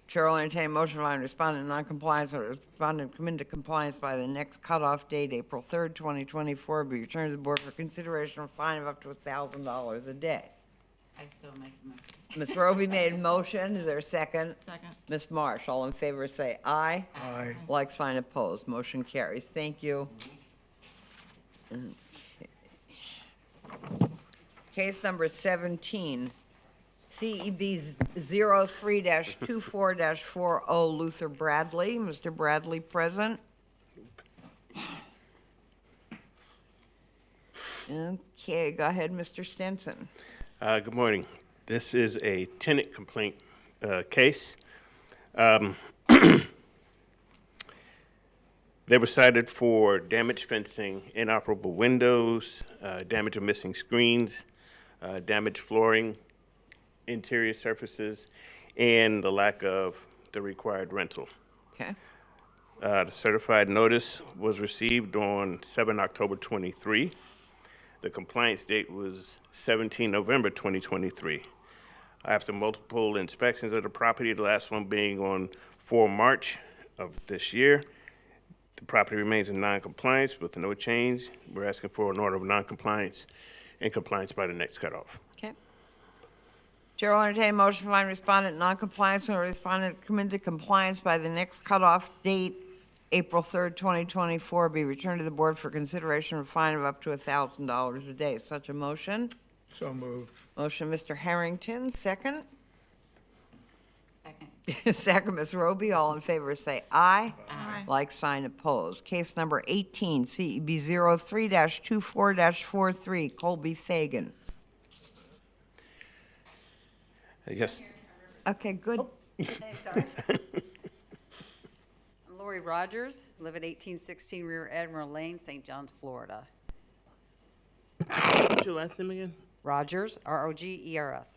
Chair will entertain a motion to find respondent in non-compliance or respondent come into compliance by the next cutoff date, April 3rd, 2024, be returned to the board for consideration of a fine of up to $1,000 a day. I still make the motion. Ms. Roby made a motion. Is there a second? Second. Ms. Marsh, all in favor say aye. Aye. Like sign opposed. Motion carries. Thank you. Okay. Case number 17, CEB 03-24-40, Luther Bradley. Mr. Bradley present. Okay, go ahead, Mr. Stenson. Good morning. This is a tenant complaint case. They were cited for damaged fencing, inoperable windows, damage of missing screens, damaged flooring, interior surfaces, and the lack of the required rental. Okay. The certified notice was received on 7 October 23. The compliance date was 17 November 2023. After multiple inspections of the property, the last one being on 4 March of this year, the property remains in non-compliance with no change. We're asking for an order of non-compliance and compliance by the next cutoff. Okay. Chair will entertain a motion to find respondent in non-compliance or respondent come into compliance by the next cutoff date, April 3rd, 2024, be returned to the board for consideration of a fine of up to $1,000 a day. Such a motion? So moved. Motion, Mr. Harrington, second. Second. Second, Ms. Roby, all in favor say aye. Aye. Like sign opposed. Case number 18, CEB 03-24-43, Colby Fagan. Yes. Okay, good. Hey, sorry. I'm Lori Rogers, live at 1816 Rear Admiral Lane, St. John's, Florida. What's your last name again? Rogers, R-O-G-E-R-S.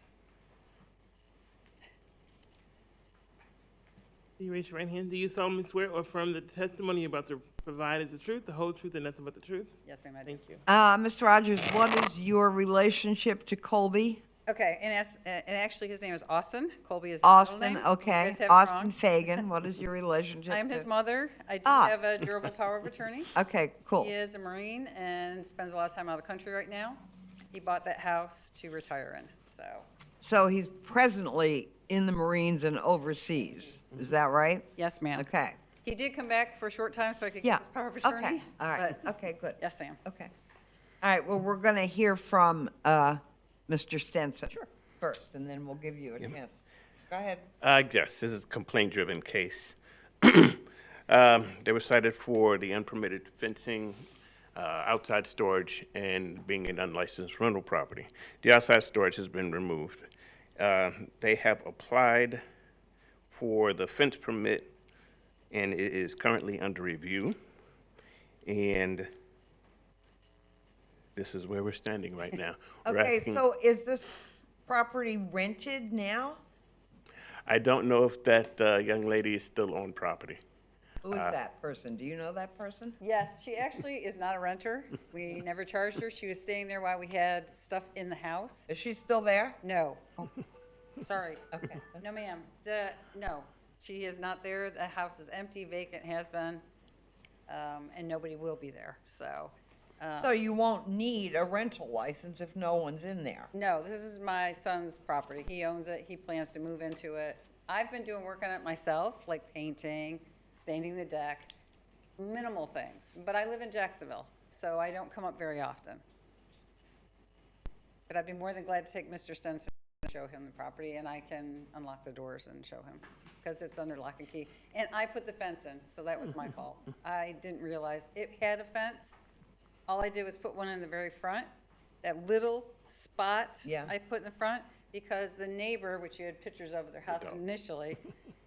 Can you raise your right hand? Do you solemnly swear or affirm that the testimony you're about to provide is the truth, the whole truth, and nothing but the truth? Yes, ma'am, I do. Thank you. Mr. Rogers, what is your relationship to Colby? Okay, and actually his name is Austin. Colby is his middle Austin, name. You okay. guys have it Austin wrong. Fagan, what is your relationship? I am his to- mother. I do Ah. have a durable power of attorney. Okay, cool. He is a Marine and spends a lot of time out of the country right now. He bought that house to retire in, so. So he's presently in the Marines and overseas, is that right? Yes, ma'am. Okay. He did come back for a short time so I could Yeah, get his power of attorney. okay, all right, but- okay, good. Yes, ma'am. Okay. All right, well, we're going to hear from Mr. Stenson first, and then we'll give you a chance. Go ahead. Yes, this is a complaint-driven case. They were cited for the unpermitted fencing, outside storage, and being an unlicensed rental property. The outside storage has been removed. They have applied for the fence permit, and it is currently under review. And this is where we're standing right now. We're Okay, asking- so is this property rented now? I don't know if that young lady is still on property. Who is that person? Do you know that person? Yes, she actually is not a renter. We never charged her. She was staying there while we had stuff in the house. Is she still there? No. Sorry. Okay. No, ma'am. No, she is not there. The house is empty, vacant, has been, and nobody will be there, so. So you won't need a rental license if no one's in there? No, this is my son's property. He owns it. He plans to move into it. I've been doing work on it myself, like painting, staining the deck, minimal things. But I live in Jacksonville, so I don't come up very often. But I'd be more than glad to take Mr. Stenson and show him the property, and I can unlock the doors and show him, because it's under lock and key. And I put the fence in, so that was my fault. I didn't realize it had a fence. All I did was put one in the very front, that little spot I put in the front, because the neighbor, which you had pictures of their house initially,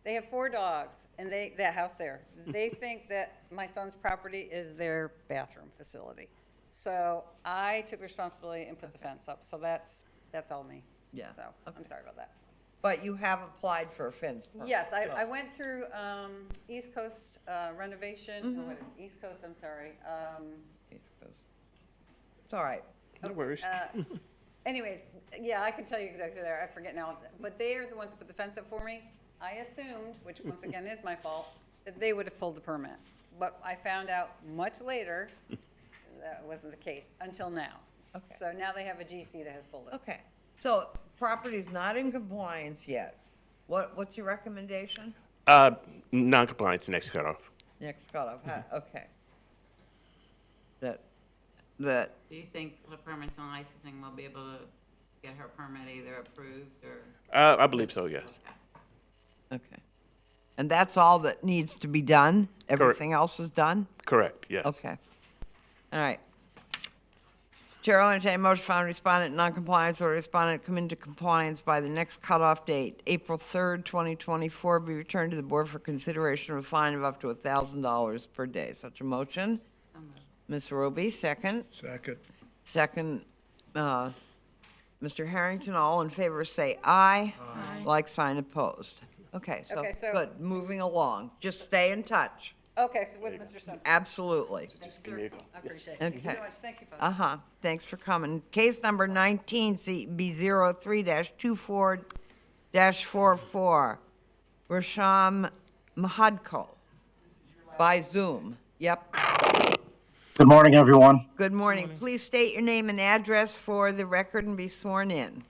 they have 4 dogs, and that house there, they think that my son's property is their bathroom facility. So I took the responsibility and put the fence up, so that's all me. Yeah. So, I'm sorry about that. But you have applied for a fence permit? Yes, I went through East Coast renovation, or what is East Coast, I'm sorry. East Coast. It's all right. No worries. Anyways, yeah, I can tell you exactly there. I forget now. But they are the ones that put the fence up for me. I assumed, which once again is my fault, that they would have pulled the permit. But I found out much later that wasn't the case until now. Okay. So now they have a GC that has pulled it. Okay. So property's not in compliance yet. What's your recommendation? Non-compliance, next cutoff. Next cutoff, okay. That, Do you think the permits and licensing will be able to get her permit either approved or? I believe so, yes. okay. And that's all that needs to be done? Everything else is done? Correct, yes. Okay. All right. Chair will entertain a motion found respondent in noncompliance or respondent come into compliance by the next cutoff date, April 3rd, 2024, be returned to the board for consideration of a fine of up to $1,000 per day. Such a motion? Ms. Roby, second. Second. Second, Mr. Harrington, all in favor say aye. Aye. Like sign opposed. Okay, so, Okay, so- good, moving along. Just stay in touch. Okay, so with Mr. Simpson. Absolutely. Thank you, sir. I appreciate it. Thank you so Okay. much. Thank you, folks. Uh-huh, thanks for coming. Case number 19, CB03-24-44, Rasham Mahadko, by Zoom. Yep. Good morning, everyone. Good morning. Please state your name and address for the record and be sworn in.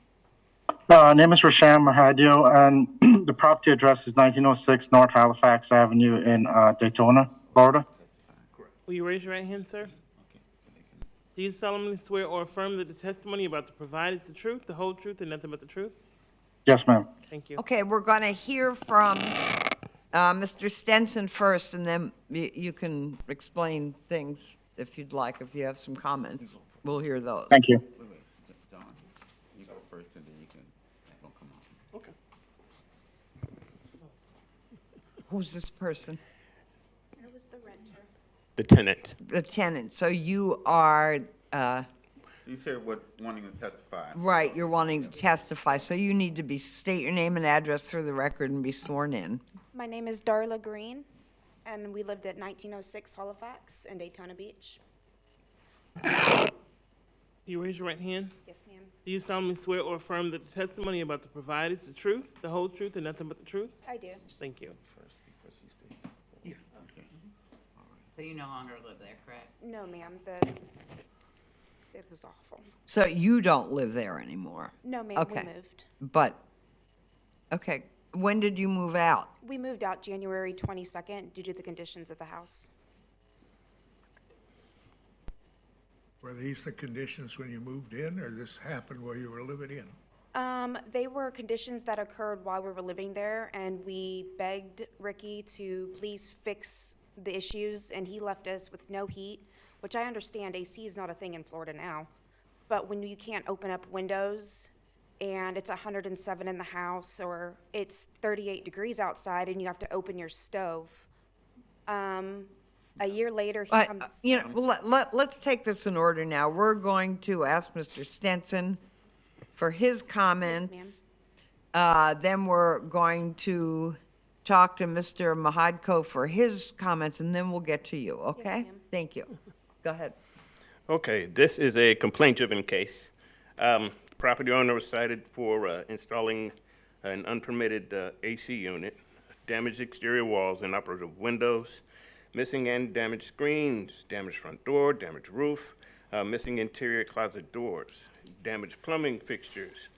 Name is Rasham Mahadio, and the property address is 1906 North Halifax Avenue in Daytona, Florida. Will you raise your right hand, sir? Do you solemnly swear or affirm that the testimony about to provide is the truth, the whole truth, and nothing but the truth? Yes, ma'am. Thank you. Okay, we're going to hear from Mr. Stenson first, and then you can explain things if you'd like, if you have some comments. We'll hear those. Thank you. John, you go first and then you can come on. Okay. Who's this person? It was the renter. The tenant. The tenant. So you are, He's here wanting to testify. right, you're wanting to testify, so you need to state your name and address for the record and be sworn in. My name is Darla Green, and we lived at 1906 Halifax in Daytona Beach. You raise your right hand. Yes, ma'am. Do you solemnly swear or affirm that the testimony about to provide is the truth, the whole truth, and nothing but the truth? I do. Thank you. So you no longer live there, correct? No, ma'am. It was awful. So you don't live there anymore? No, ma'am. Okay. We moved. But, okay, when did you move out? We moved out January 22nd due to the conditions of the house. Were these the conditions when you moved in, or this happened while you were living in? They were conditions that occurred while we were living there, and we begged Ricky to please fix the issues, and he left us with no heat, which I understand AC is not a thing in Florida now. But when you can't open up windows and it's 107 in the house, or it's 38 degrees outside and you have to open your stove, a year later he comes. You know, let's take this in order now. We're going to ask Mr. Stenson for his comment. Yes, ma'am. Then we're going to talk to Mr. Mahadko for his comments, and then we'll get to you, okay? Thank you. Go ahead. Okay, this is a complaint-driven case. Property owner was cited for installing an unpermitted AC unit, damaged exterior walls and operative windows, missing and damaged screens, damaged front door, damaged roof, missing interior closet doors, damaged plumbing fixtures,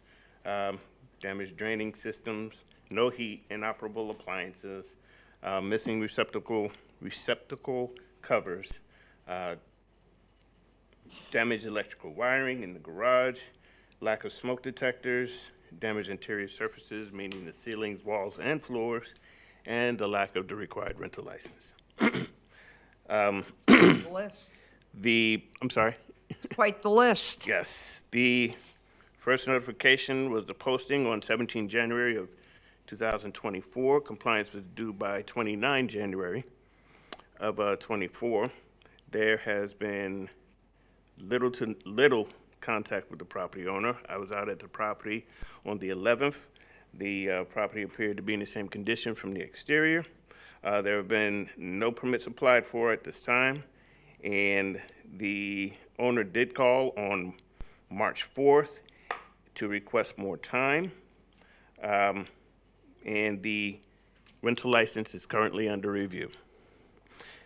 damaged draining systems, no heat, inoperable appliances, missing receptacle covers, damaged electrical wiring in the garage, lack of smoke detectors, damaged interior surfaces, meaning the ceilings, walls, and floors, and the lack of the required rental license. List. I'm sorry? Quite the list. Yes. The first notification was the posting on 17 January of 2024. Compliance was due by 29 January of 24. There has been little to little contact with the property owner. I was out at the property on the 11th. The property appeared to be in the same condition from the exterior. There have been no permits applied for at this time, and the owner did call on March 4th to request more time, and the rental license is currently under review.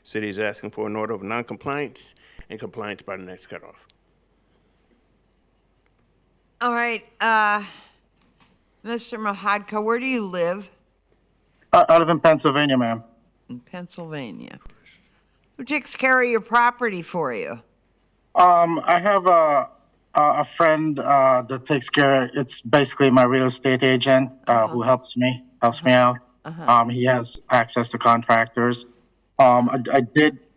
City is asking for an order of noncompliance and compliance by the next cutoff. All right, Mr. Mahadko, where do you live? I live in Pennsylvania, ma'am. In Pennsylvania. Who takes care of your property for you? I have a friend that takes care. It's basically my real estate agent who helps me out. He has access to contractors. I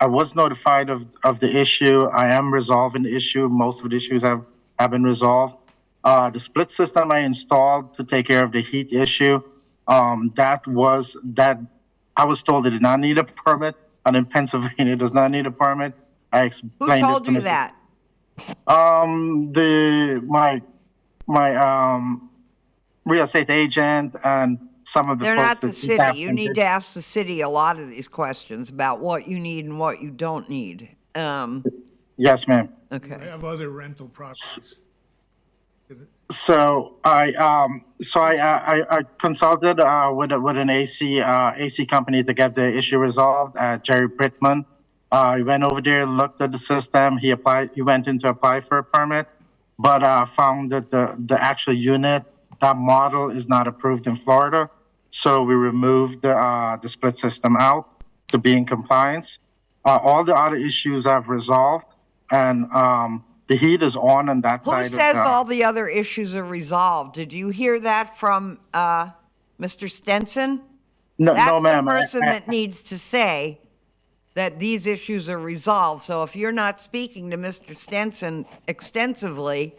was notified of the issue. I am resolving the issue. Most of the issues have been resolved. The split system I installed to take care of the heat issue, I was told it did not need a permit, and in Pennsylvania it does not need a permit. I explained Who told you this to that? My real estate agent and some of the They're folks not the that city. You need to ask the city a lot of these questions about what you need and what you don't need. Yes, ma'am. Okay. I have other rental properties. So I consulted with an AC company to get the issue resolved. Jerry Brittman. He went over there, looked at the system. He went in to apply for a permit, but found that the actual unit, that model, is not approved in Florida. So we removed the split system out to be in compliance. All the other issues I've resolved, and the heat is on that Who side. says all the other issues are resolved? Did you hear that from Mr. Stenson? No, That's ma'am. the person that needs to say that these issues are resolved. So if you're not speaking to Mr. Stenson extensively,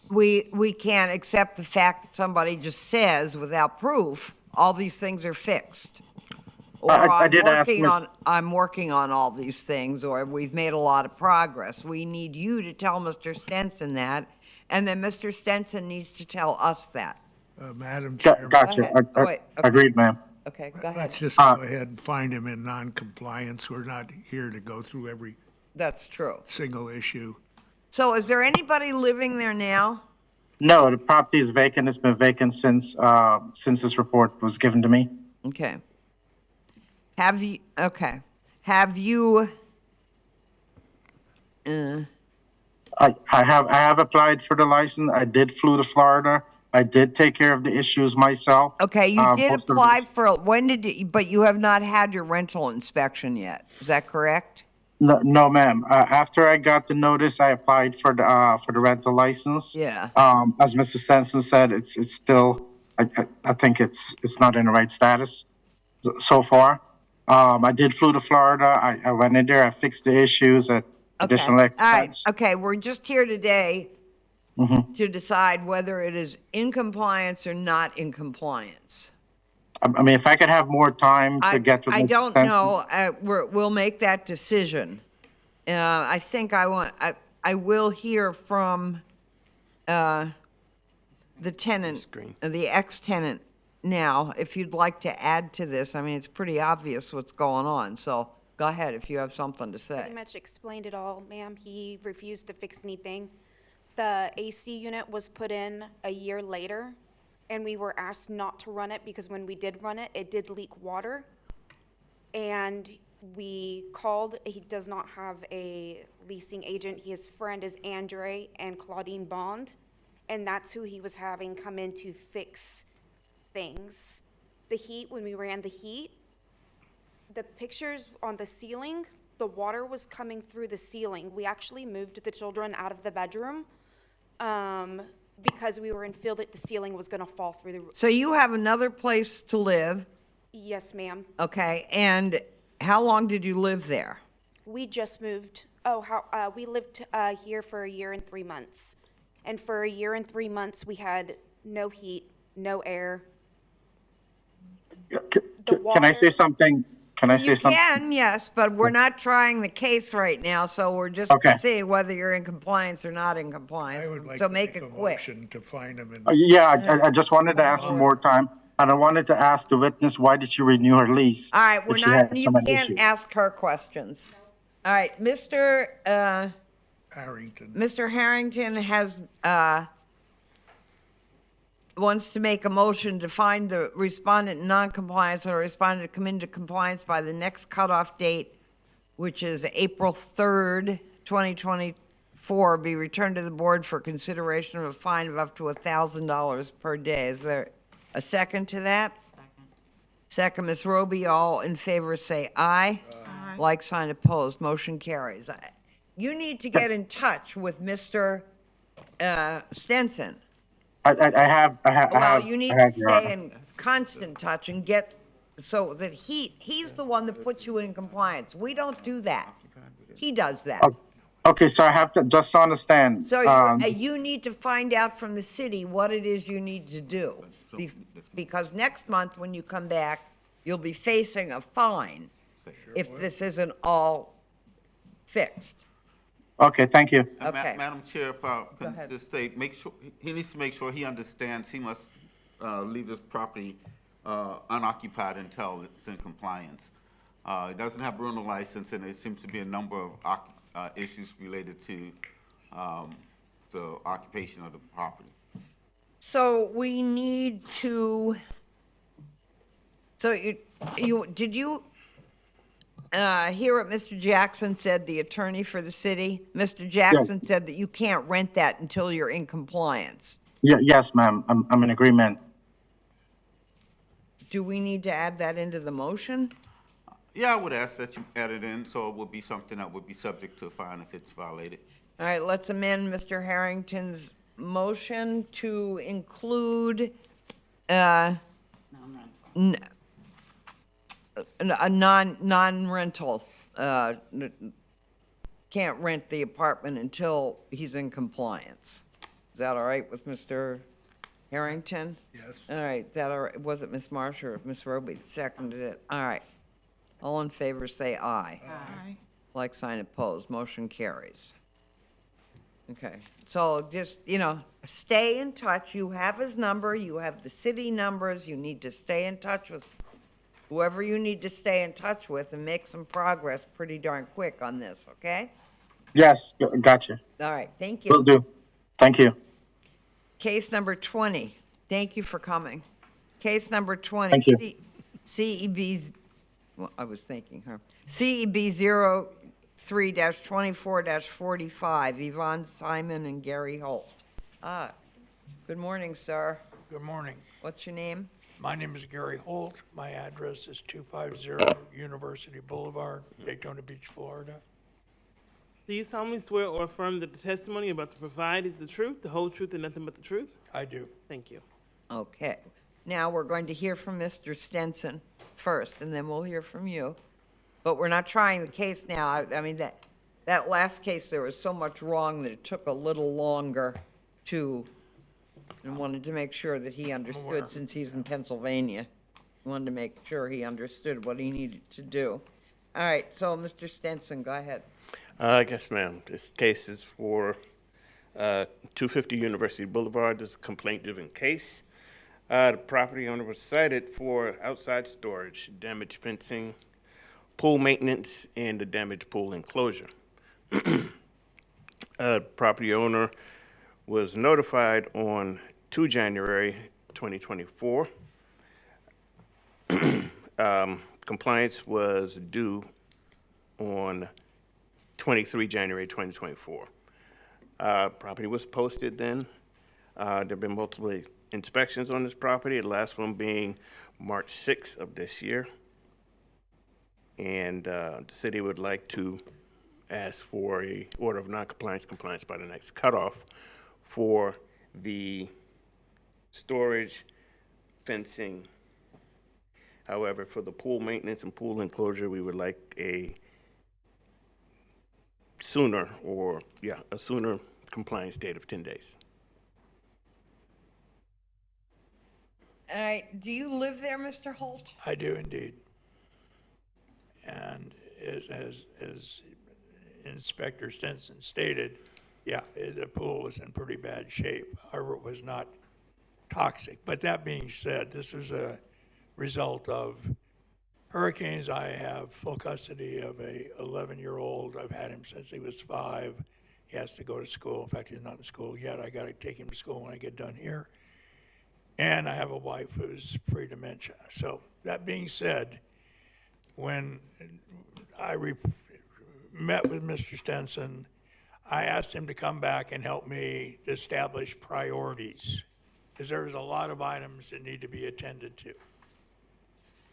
we can't accept the fact that somebody just says without proof, all these things are fixed. Or I'm working on all these things, or we've made a lot of progress. We need you to tell Mr. Stenson that, and then Mr. Stenson needs to tell us that. Madam Chairman. Gotcha. Agreed, ma'am. Okay, go ahead. Let's just go ahead and find him in non-compliance. We're not here to go through every That's true. single issue. So is there anybody living there now? No, the property is vacant. It's been vacant since this report was given to me. Okay. Have you, I have applied for the license. I did flew to Florida. I did take care of the issues myself. okay, you did most of apply for, but you have not had your rental inspection yet. Is that correct? No, ma'am. After I got the notice, I applied for the rental license. Yeah. As Mr. Stenson said, it's still, I think it's not in the right status so far. I did flew to Florida. I went in there. I fixed the issues at additional expense. All right. Okay, we're just here today to decide whether it is in compliance or not in compliance. I mean, if I could have more time to get to Mr. I don't Stenson. know. We'll make that decision. I think I will hear from the tenant, the ex-tenant, now, if you'd like to add to this, I mean, it's pretty obvious what's going on, so go ahead if you have something to say. Pretty much explained it all, ma'am. He refused to fix anything. The AC unit was put in a year later, and we were asked not to run it because when we did run it, it did leak water. And we called, he does not have a leasing agent. His friend is Andre and Claudine Bond, and that's who he was having come in to fix things. The heat, when we ran the heat, the pictures on the ceiling, the water was coming through the ceiling. We actually moved the children out of the bedroom because we were in fear that the ceiling was gonna fall through the roof. So you have another place to live, Yes, ma'am. okay, and how long did you live there? We just moved, we lived here for a year and 3 months. And for a year and 3 months, we had no heat, no air. Can I say something? Can I say You something? can, yes, but we're not trying the case right now, so we're just Okay. seeing whether you're in compliance or not in compliance. I would like So to make make it a quick. motion to find him in. Yeah, I just wanted to ask for more time, and I wanted to ask the witness, why did she renew her lease? All right, we're if she not, had you so many can't issues? ask her questions. All right, Mr. Harrington. Harrington has, wants to make a motion to find the respondent in non-compliance or respondent to come into compliance by the next cutoff date, which is April 3rd, 2024, be returned to the board for consideration of a fine of up to $1,000 per day. Is there a second to that? Second, Ms. Roby, all in favor say aye. Aye. Like sign opposed, motion carries. You need to get in touch with Mr. Stenson. I Well, you need to have, Your stay Honor. in constant touch and get, so that he's the one that puts you in compliance. We don't do that. He does that. Okay, so I have to, just to understand. So you need to find out from the city what it is you need to do. Because next month, when you come back, you'll be facing a fine if this isn't all fixed. Okay, thank you. Okay. Madam Chair, if I can ahead. just state, make sure, he needs to make sure he understands he must leave this property unoccupied until it's in compliance. It doesn't have a rental license, and there seems to be a number of issues related to the occupation of the property. So we need to, so did you hear what Mr. Jackson said, the attorney for the city? Mr. Jackson said that you can't rent that until you're in compliance. Yes, ma'am, I'm in agreement. Do we need to add that into the motion? Yeah, I would ask that you add it in, so it would be something that would be subject to a fine if it's violated. All right, let's amend Mr. Harrington's motion to include a non-rental. Can't rent the apartment until he's in compliance. Is that all right with Mr. Harrington? Yes. All right, that all right? Was it Ms. Marsh or Ms. Roby that seconded it? All right. All in favor, say aye. Aye. Like sign opposed, motion carries. Okay, so just, stay in touch. You have his number, you have the city numbers, you need to stay in touch with whoever you need to stay in touch with and make some progress pretty darn quick on this, okay? Yes, gotcha. All right, thank Will you. do. Thank you. Case number 20, thank you for coming. Case number 20. Thank you. CEB's, well, I was thanking her. CEB 03-24-45, Yvonne Simon and Gary Holt. Good morning, sir. Good morning. What's your name? My name is Gary Holt. My address is 250 University Boulevard, Daytona Beach, Florida. Do you solemnly swear or affirm that the testimony about to provide is the truth, the whole truth, and nothing but the truth? I do. Thank you. Okay. Now we're going to hear from Mr. Stenson first, and then we'll hear from you. But we're not trying the case now. I mean, that last case, there was so much wrong that it took a little longer to, and wanted to make sure that he understood, since he's in Pennsylvania. Wanted to make sure he understood what he needed to do. All right, so Mr. Stenson, go ahead. Yes, ma'am. This case is for 250 University Boulevard. This is a complaint-driven case. The property owner was cited for outside storage, damaged fencing, pool maintenance, and the damaged pool enclosure. Property owner was notified on 2 January 2024. Compliance was due on 23 January 2024. Property was posted then. There have been multiple inspections on this property, the last one being March 6th of this year. And the city would like to ask for a order of non-compliance, compliance by the next cutoff for the storage, fencing. However, for the pool maintenance and pool enclosure, we would like a sooner compliance date of 10 days. All right, do you live there, Mr. Holt? I do indeed. And as Inspector Stinson stated, yeah, the pool was in pretty bad shape. However, it was not toxic. But that being said, this was a result of hurricanes. I have full custody of a 11-year-old. I've had him since he was 5. He has to go to school. In fact, he's not in school yet. I got to take him to school when I get done here. And I have a wife who's pre-dementia. So that being said, when I met with Mr. Stenson, I asked him to come back and help me establish priorities, because there's a lot of items that need to be attended to.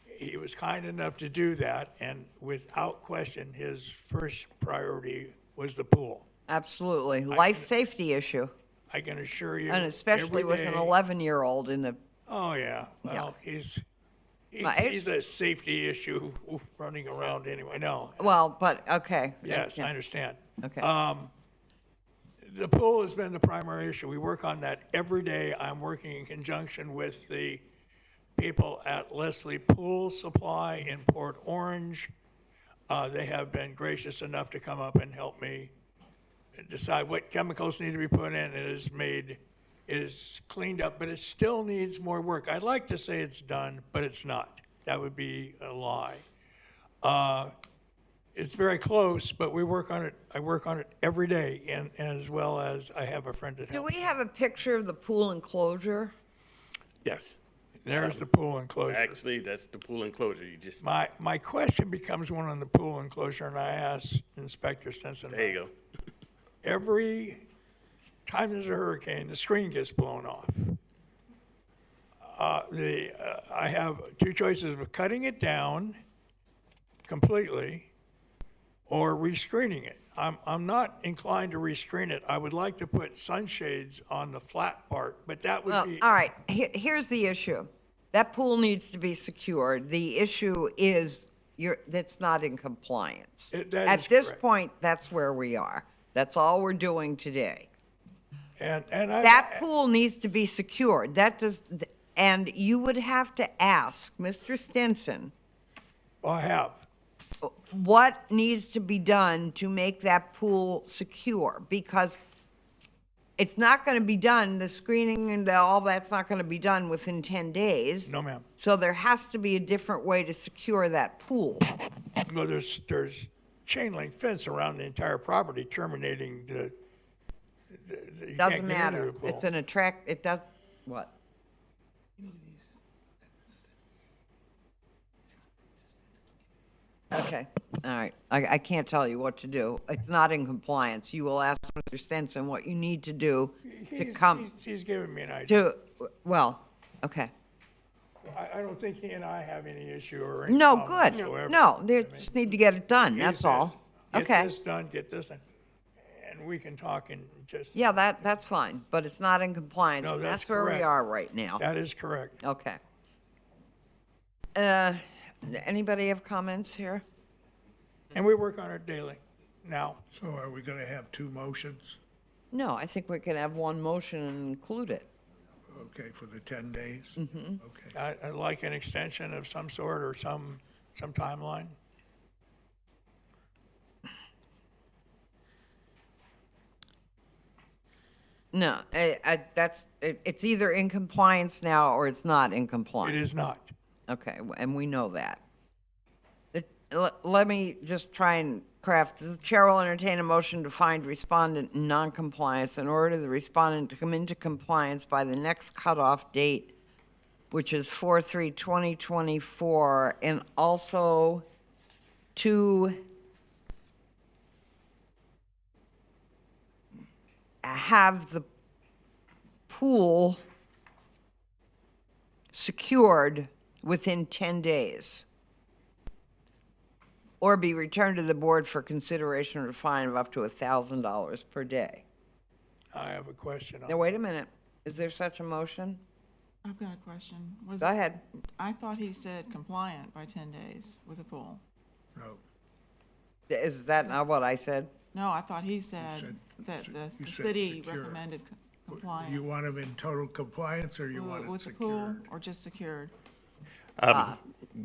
He was kind enough to do that, and without question, his first priority was the pool. Absolutely. Life safety issue. I can assure you. And especially with an 11-year-old in the. Oh, yeah. Well, he's Right. a safety issue running around anyway. No. Well, but, okay. Yes, Yeah. I understand. Okay. The pool has been the primary issue. We work on that every day. I'm working in conjunction with the people at Leslie Pool Supply in Port Orange. They have been gracious enough to come up and help me decide what chemicals need to be put in. It is cleaned up, but it still needs more work. I'd like to say it's done, but it's not. That would be a lie. It's very close, but we work on it. I work on it every day, and as well as I have a friend that Do helps. we have a picture of the pool enclosure? Yes. There's the pool enclosure. Actually, that's the pool enclosure. You just, My question becomes one on the pool enclosure, and I asked Inspector Stinson. there you go. Every time there's a hurricane, the screen gets blown off. I have two choices of cutting it down completely or rescreening it. I'm not inclined to rescreen it. I would like to put sunshades on the flat part, but that would Well, be. all right, here's the issue. That pool needs to be secured. The issue is that's not in compliance. That At is this correct. point, that's where we are. That's all we're doing today. And That pool needs to be secured. And you would have to ask Mr. Stinson. I have. What needs to be done to make that pool secure? Because it's not going to be done, the screening and all that's not going to be done within 10 days. No, ma'am. So there has to be a different way to secure that pool. Well, there's chain link fence around the entire property terminating the you can't Doesn't get into matter. the pool. It's it does, what? Okay, all right. I can't tell you what to do. It's not in compliance. You will ask Mr. Stinson what you need to do to come He's giving me an idea. well, okay. I don't think he and I have any issue or any No, problem good. whatsoever. No, they just need to get it done, He that's said, all. Get Okay. this done, get this done, and we can talk and just. Yeah, that's fine, but it's not in compliance. No, and that's That's where we correct. are right now. That is correct. Okay. Anybody have comments here? And we work on it daily now. So are we gonna have two motions? No, I think we can have one motion and include it. Okay, for the 10 days? Mm-hmm. Okay. I'd like an extension of some sort or some timeline. No, it's either in compliance now or it's not in compliance. It is not. Okay, and we know that. Let me just try and craft, the chair will entertain a motion to find respondent in noncompliance in order for the respondent to come into compliance by the next cutoff date, which is 4/3/2024, and also to have the pool secured within 10 days or be returned to the board for consideration of a fine of up to $1,000 per day. I have a question. Now, wait a minute. Is there such a motion? I've got a question. Go ahead. I thought he said compliant by 10 days with the pool. No, Is that not what I said? No, I thought he said that the you said city secure. recommended you compliant. want them in total compliance, or you want it With the pool secured? or just secured?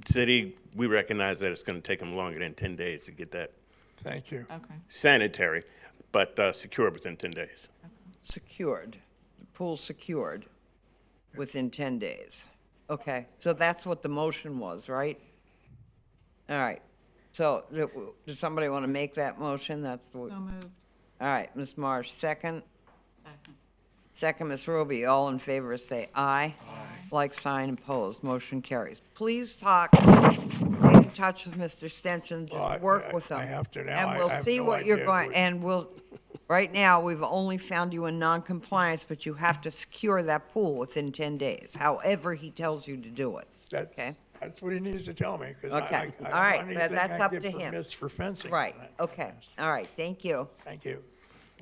City, we recognize that it's going to take them longer than 10 days to get that Thank you. Okay. sanitary, but secure within 10 days. Secured. The pool secured within 10 days. Okay, so that's what the motion was, right? All right. So does somebody want to make that motion? That's the. So moved. All right, Ms. Marsh, second. Second, Ms. Roby. All in favor, say aye. Aye. Like sign, opposed. Motion carries. Please stay in touch with Mr. Stenson. Well, Just work with him. I have to now. And I we'll have see no what you're idea going, what- and right now, we've only found you in non-compliance, but you have to secure that pool within 10 days, however he tells you to do it. Okay? That's what he needs to tell me, because Okay, I all right, on anything, that's I up get to him. permits for fencing. Right, okay, all right, thank you. Thank you.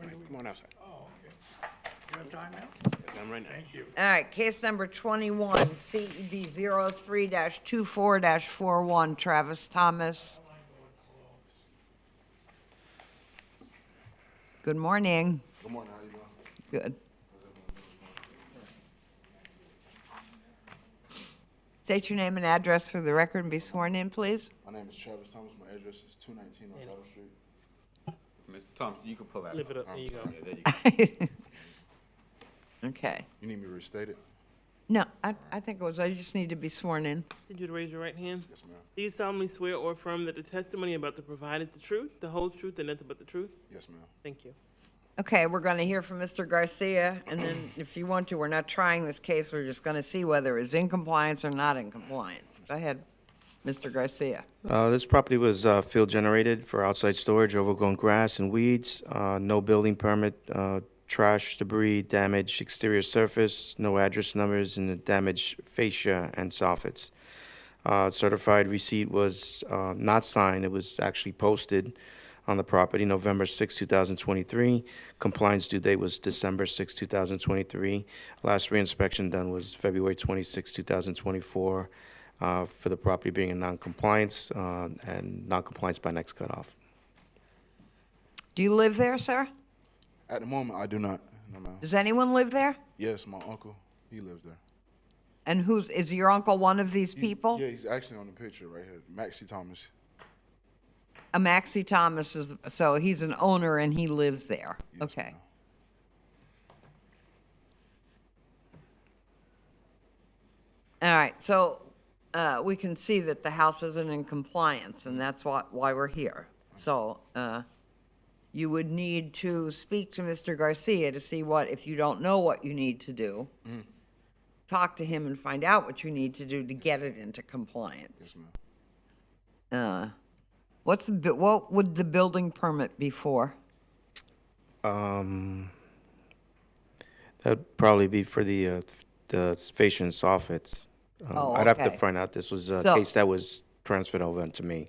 Come on outside. Oh, okay. You have time now? I'm right now. Thank you. All right, case number 21, CED 03-24-41, Travis Thomas. Good morning. Good morning, how you doing? Good. State your name and address for the record and be sworn in, please. My name is Travis Thomas, my address is 219 on Battle Street. Mr. Thompson, you can pull that. Lift it up. There you go. Yeah, there you go. Okay. You need me to restate it? No, I think I just need to be sworn in. Need you to raise your right hand. Yes, ma'am. Do you solemnly swear or affirm that the testimony about to provide is the truth, the whole truth, and nothing but the truth? Yes, ma'am. Thank you. Okay, we're going to hear from Mr. Garcia, and then if you want to, we're not trying this case, we're just going to see whether it's in compliance or not in compliance. Go ahead, Mr. Garcia. This property was field generated for outside storage, overgrown grass and weeds, no building permit, trash, debris, damaged exterior surface, no address numbers, and the damaged fascia and soffits. Certified receipt was not signed, it was actually posted on the property November 6, 2023. Compliance due date was December 6, 2023. Last reinspection done was February 26, 2024, for the property being in non-compliance and non-compliance by next cutoff. Do you live there, sir? At the moment, I do not. No, ma'am. Does anyone live there? Yes, my uncle, he lives there. And is your uncle one of these people? Yeah, he's actually on the picture right here, Maxie Thomas. A Maxie Thomas is, so he's an owner and he lives there. Okay. All right, so we can see that the house isn't in compliance, and that's why we're here. So you would need to speak to Mr. Garcia to see if you don't know what you need to do, talk to him and find out what you need to do to get it into compliance. Yes, ma'am. What would the building permit be for? That would probably be for the fascia and soffits. I'd have to okay. find out. This was a So- case that was transferred over to me.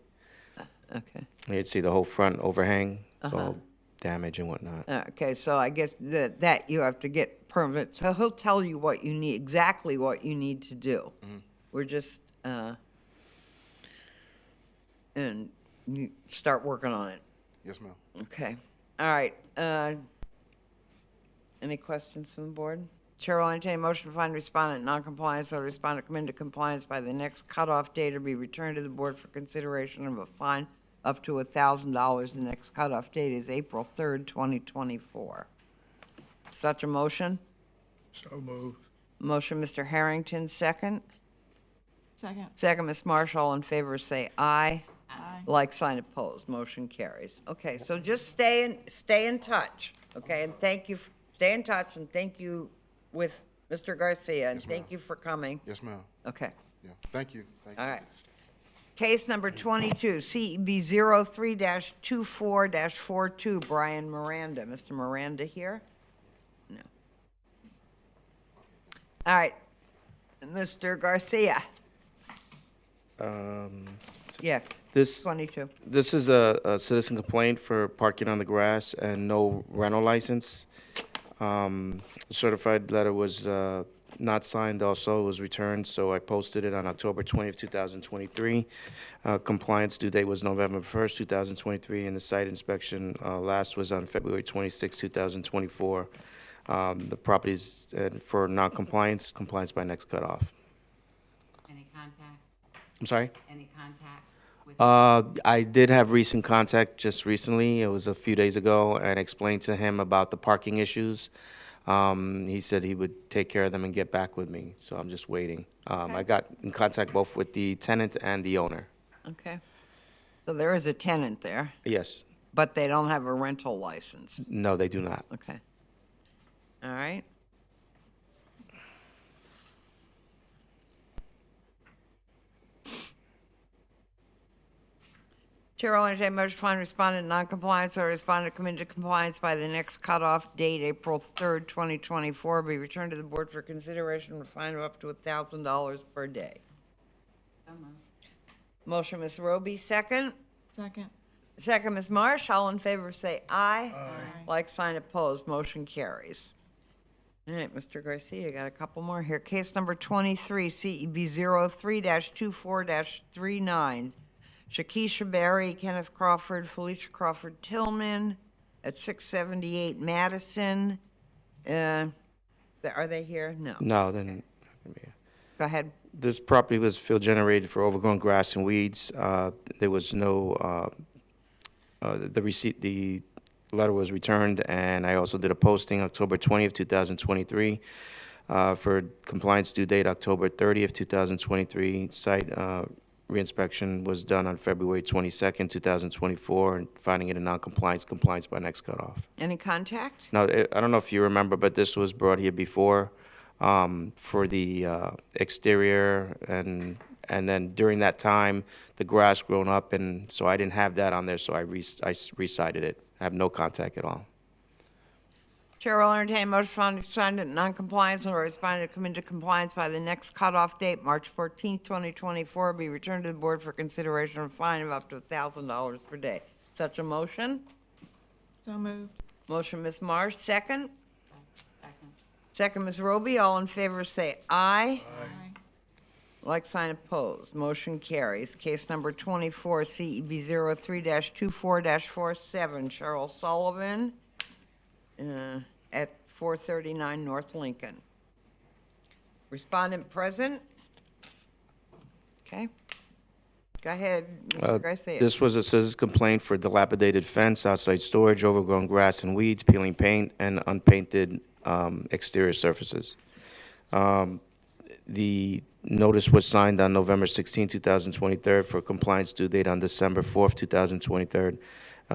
Okay. You'd see the whole front overhang, so Uh-huh. damage and whatnot. Okay, so I guess that you have to get permits. So he'll tell you what you need, exactly what you need to do. We're just, and you start working on it. Yes, ma'am. Okay. All right. Any questions from the board? Chair will entertain a motion to find respondent in non-compliance or respondent come into compliance by the next cutoff date or be returned to the board for consideration of a fine up to $1,000. The next cutoff date is April 3rd, 2024. Such a motion? So moved. Motion, Mr. Harrington, second. Second. Second, Ms. Marsh, all in favor, say aye. Aye. Like sign opposed, motion carries. Okay, so just stay in touch, okay? And thank you, stay in touch, and thank you with Mr. Garcia, and thank you for coming. Yes, ma'am. Okay, Yeah, thank you. Thank all you. right. Case number 22, CEB 03-24-42, Brian Miranda. Mr. Miranda here? No. All right, Mr. Garcia. Yeah, This 22. This is a citizen complaint for parking on the grass and no rental license. Certified letter was not signed also, it was returned, so I posted it on October 20th, 2023. Compliance due date was November 1st, 2023, and the site inspection last was on February 26, 2024. The properties for non-compliance, compliance by next cutoff. Any contact? I'm sorry? Any contact with? I did have recent contact just recently, it was a few days ago, and explained to him about the parking issues. He said he would take care of them and get back with me, so I'm just waiting. I got in contact both with the tenant and the owner. Okay. So there is a tenant there, Yes. but they don't have a rental license. No, they do not. Okay. All right. Chair will entertain a motion to find respondent in non-compliance or respondent come into compliance by the next cutoff date, April 3rd, 2024, be returned to the board for consideration with a fine of up to $1,000 per day. So moved. Motion, Ms. Roby, second. Second. Second, Ms. Marsh. All in favor say aye. Aye. Like sign opposed, motion carries. All right, Mr. Garcia, got a couple more here. Case number 23, CEB 03-24-39. Shakisha Berry, Kenneth Crawford, Felicia Crawford Tillman at 678 Madison. Are they here? No. No, then, Go ahead. this property was field generated for overgrown grass and weeds. There was no, the letter was returned, and I also did a posting October 20th, 2023, for compliance due date October 30th, 2023. Site reinspection was done on February 22nd, 2024, and finding it in non-compliance, compliance by next cutoff. Any contact? Now, I don't know if you remember, but this was brought here before for the exterior, and then during that time, the grass grown up, and so I didn't have that on there, so I recited it. I have no contact at all. Chair will entertain a motion for respondent in non-compliance or respondent to come into compliance by the next cutoff date, March 14th, 2024, be returned to the board for consideration of a fine of up to $1,000 per day. Such a motion? So moved. Motion, Ms. Marsh, second. Second. Second, Ms. Roby. All in favor say aye. Aye. Like sign opposed. Motion carries. Case number 24, CEB 03-24-47, Cheryl Sullivan at 439 North Lincoln. Respondent present? Okay. Go ahead, Mr. Garcia. This was a citizen's complaint for dilapidated fence, outside storage, overgrown grass and weeds, peeling paint, and unpainted exterior surfaces. The notice was signed on November 16, 2023, for compliance due date on December 4th, 2023.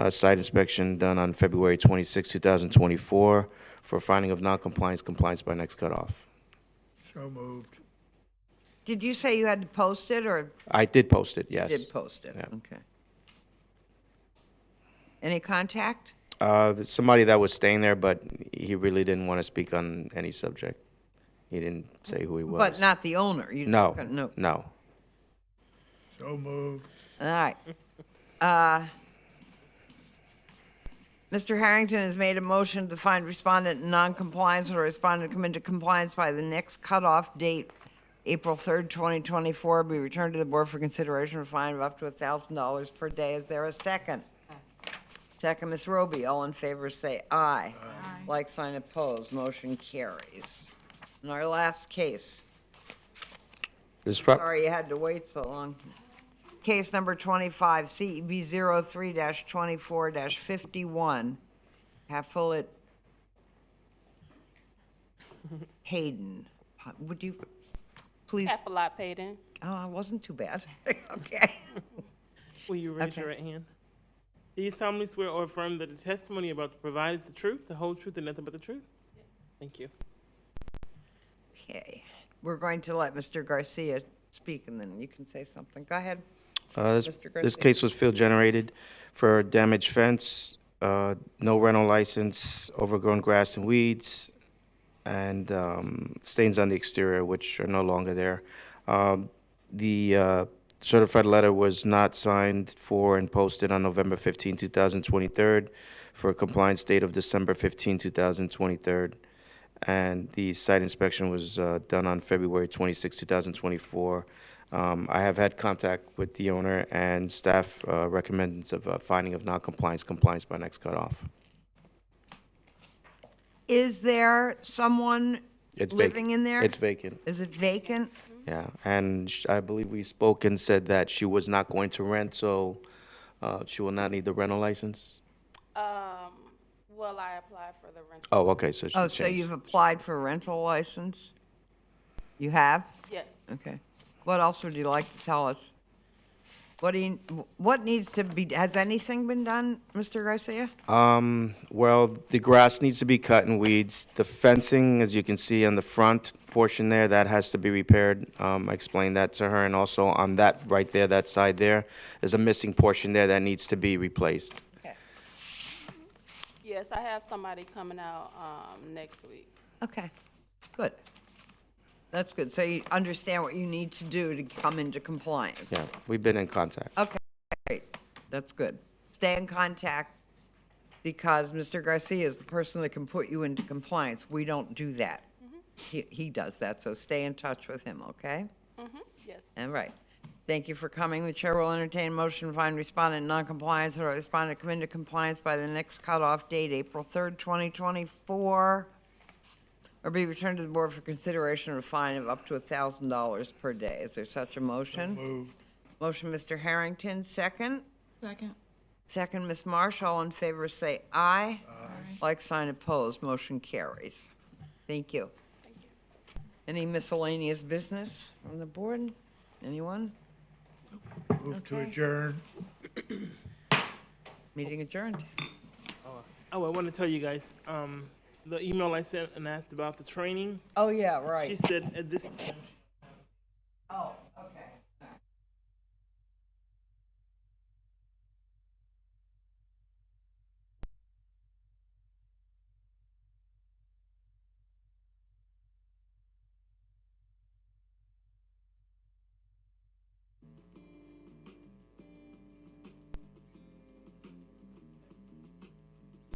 Site inspection done on February 26, 2024, for finding of non-compliance, compliance by next cutoff. So moved. Did you say you had to post it, or? I did post it, yes. You did post it, Yeah. okay. Any contact? Somebody that was staying there, but he really didn't want to speak on any subject. He didn't say who he was. But not the owner? You- No, No. no. So moved. All right. Mr. Harrington has made a motion to find respondent in non-compliance or respondent come into compliance by the next cutoff date, April 3rd, 2024, be returned to the board for consideration of a fine of up to $1,000 per day. Is there a second? Second, Ms. Roby. All in favor say aye. Aye. Like sign opposed, motion carries. And our last case. Sorry you had to wait so long. Case number 25, CEB 03-24-51, Haffolet Hayden. Would you please? Effelot Payton. Oh, it wasn't too bad. Okay. Will you raise your right hand? Do you solemnly swear or affirm that the testimony you're about to provide is the truth, the whole truth, and nothing but the truth? Yes. Thank you. Okay. We're going to let Mr. Garcia speak, and then you can say something. Go ahead. This Mr. Garcia. this case was field generated for damaged fence, no rental license, overgrown grass and weeds, and stains on the exterior, which are no longer there. The certified letter was not signed for and posted on November 15, 2023, for a compliance date of December 15, 2023. And the site inspection was done on February 26, 2024. I have had contact with the owner, and staff recommends of finding of non-compliance, compliance by next cutoff. Is there someone It's living vacant. in there? It's vacant. Is it vacant? Yeah, and I believe we spoke and said that she was not going to rent, so she will not need the rental license. Well, I applied for the rental. Oh, okay, so she Oh, so changed. you've applied for a rental license? You have? Yes. Okay. What else would you like to tell us? What needs to be, has anything been done, Mr. Garcia? Well, the grass needs to be cut and weeds. The fencing, as you can see on the front portion there, that has to be repaired. I explained that to her, and also on that right there, that side there, there's a missing portion there that needs to be replaced. Okay. Yes, I have somebody coming out next week. Okay, good. That's good. So you understand what you need to do to come into compliance. Yeah, we've been in contact. Okay, great. That's good. Stay in contact because Mr. Garcia is the person that can put you into compliance. We don't do that. He does that, so stay in touch with him, okay? Yes. All right. Thank you for coming. The chair will entertain a motion to find respondent in noncompliance or respondent come into compliance by the next cutoff date, April 3rd, 2024, or be returned to the board for consideration of a fine of up to $1,000 per day. Is there such a motion? Moved. Motion, Mr. Harrington, second. Second. Second, Ms. Marsh. All in favor say aye. Aye. Like sign opposed, motion carries. Thank you. Any miscellaneous business from the board? Anyone? Move to Okay. adjourn. Meeting adjourned. Oh, I want to tell you guys, the email I sent and asked about the training, Oh, yeah, right. she said at this. Oh.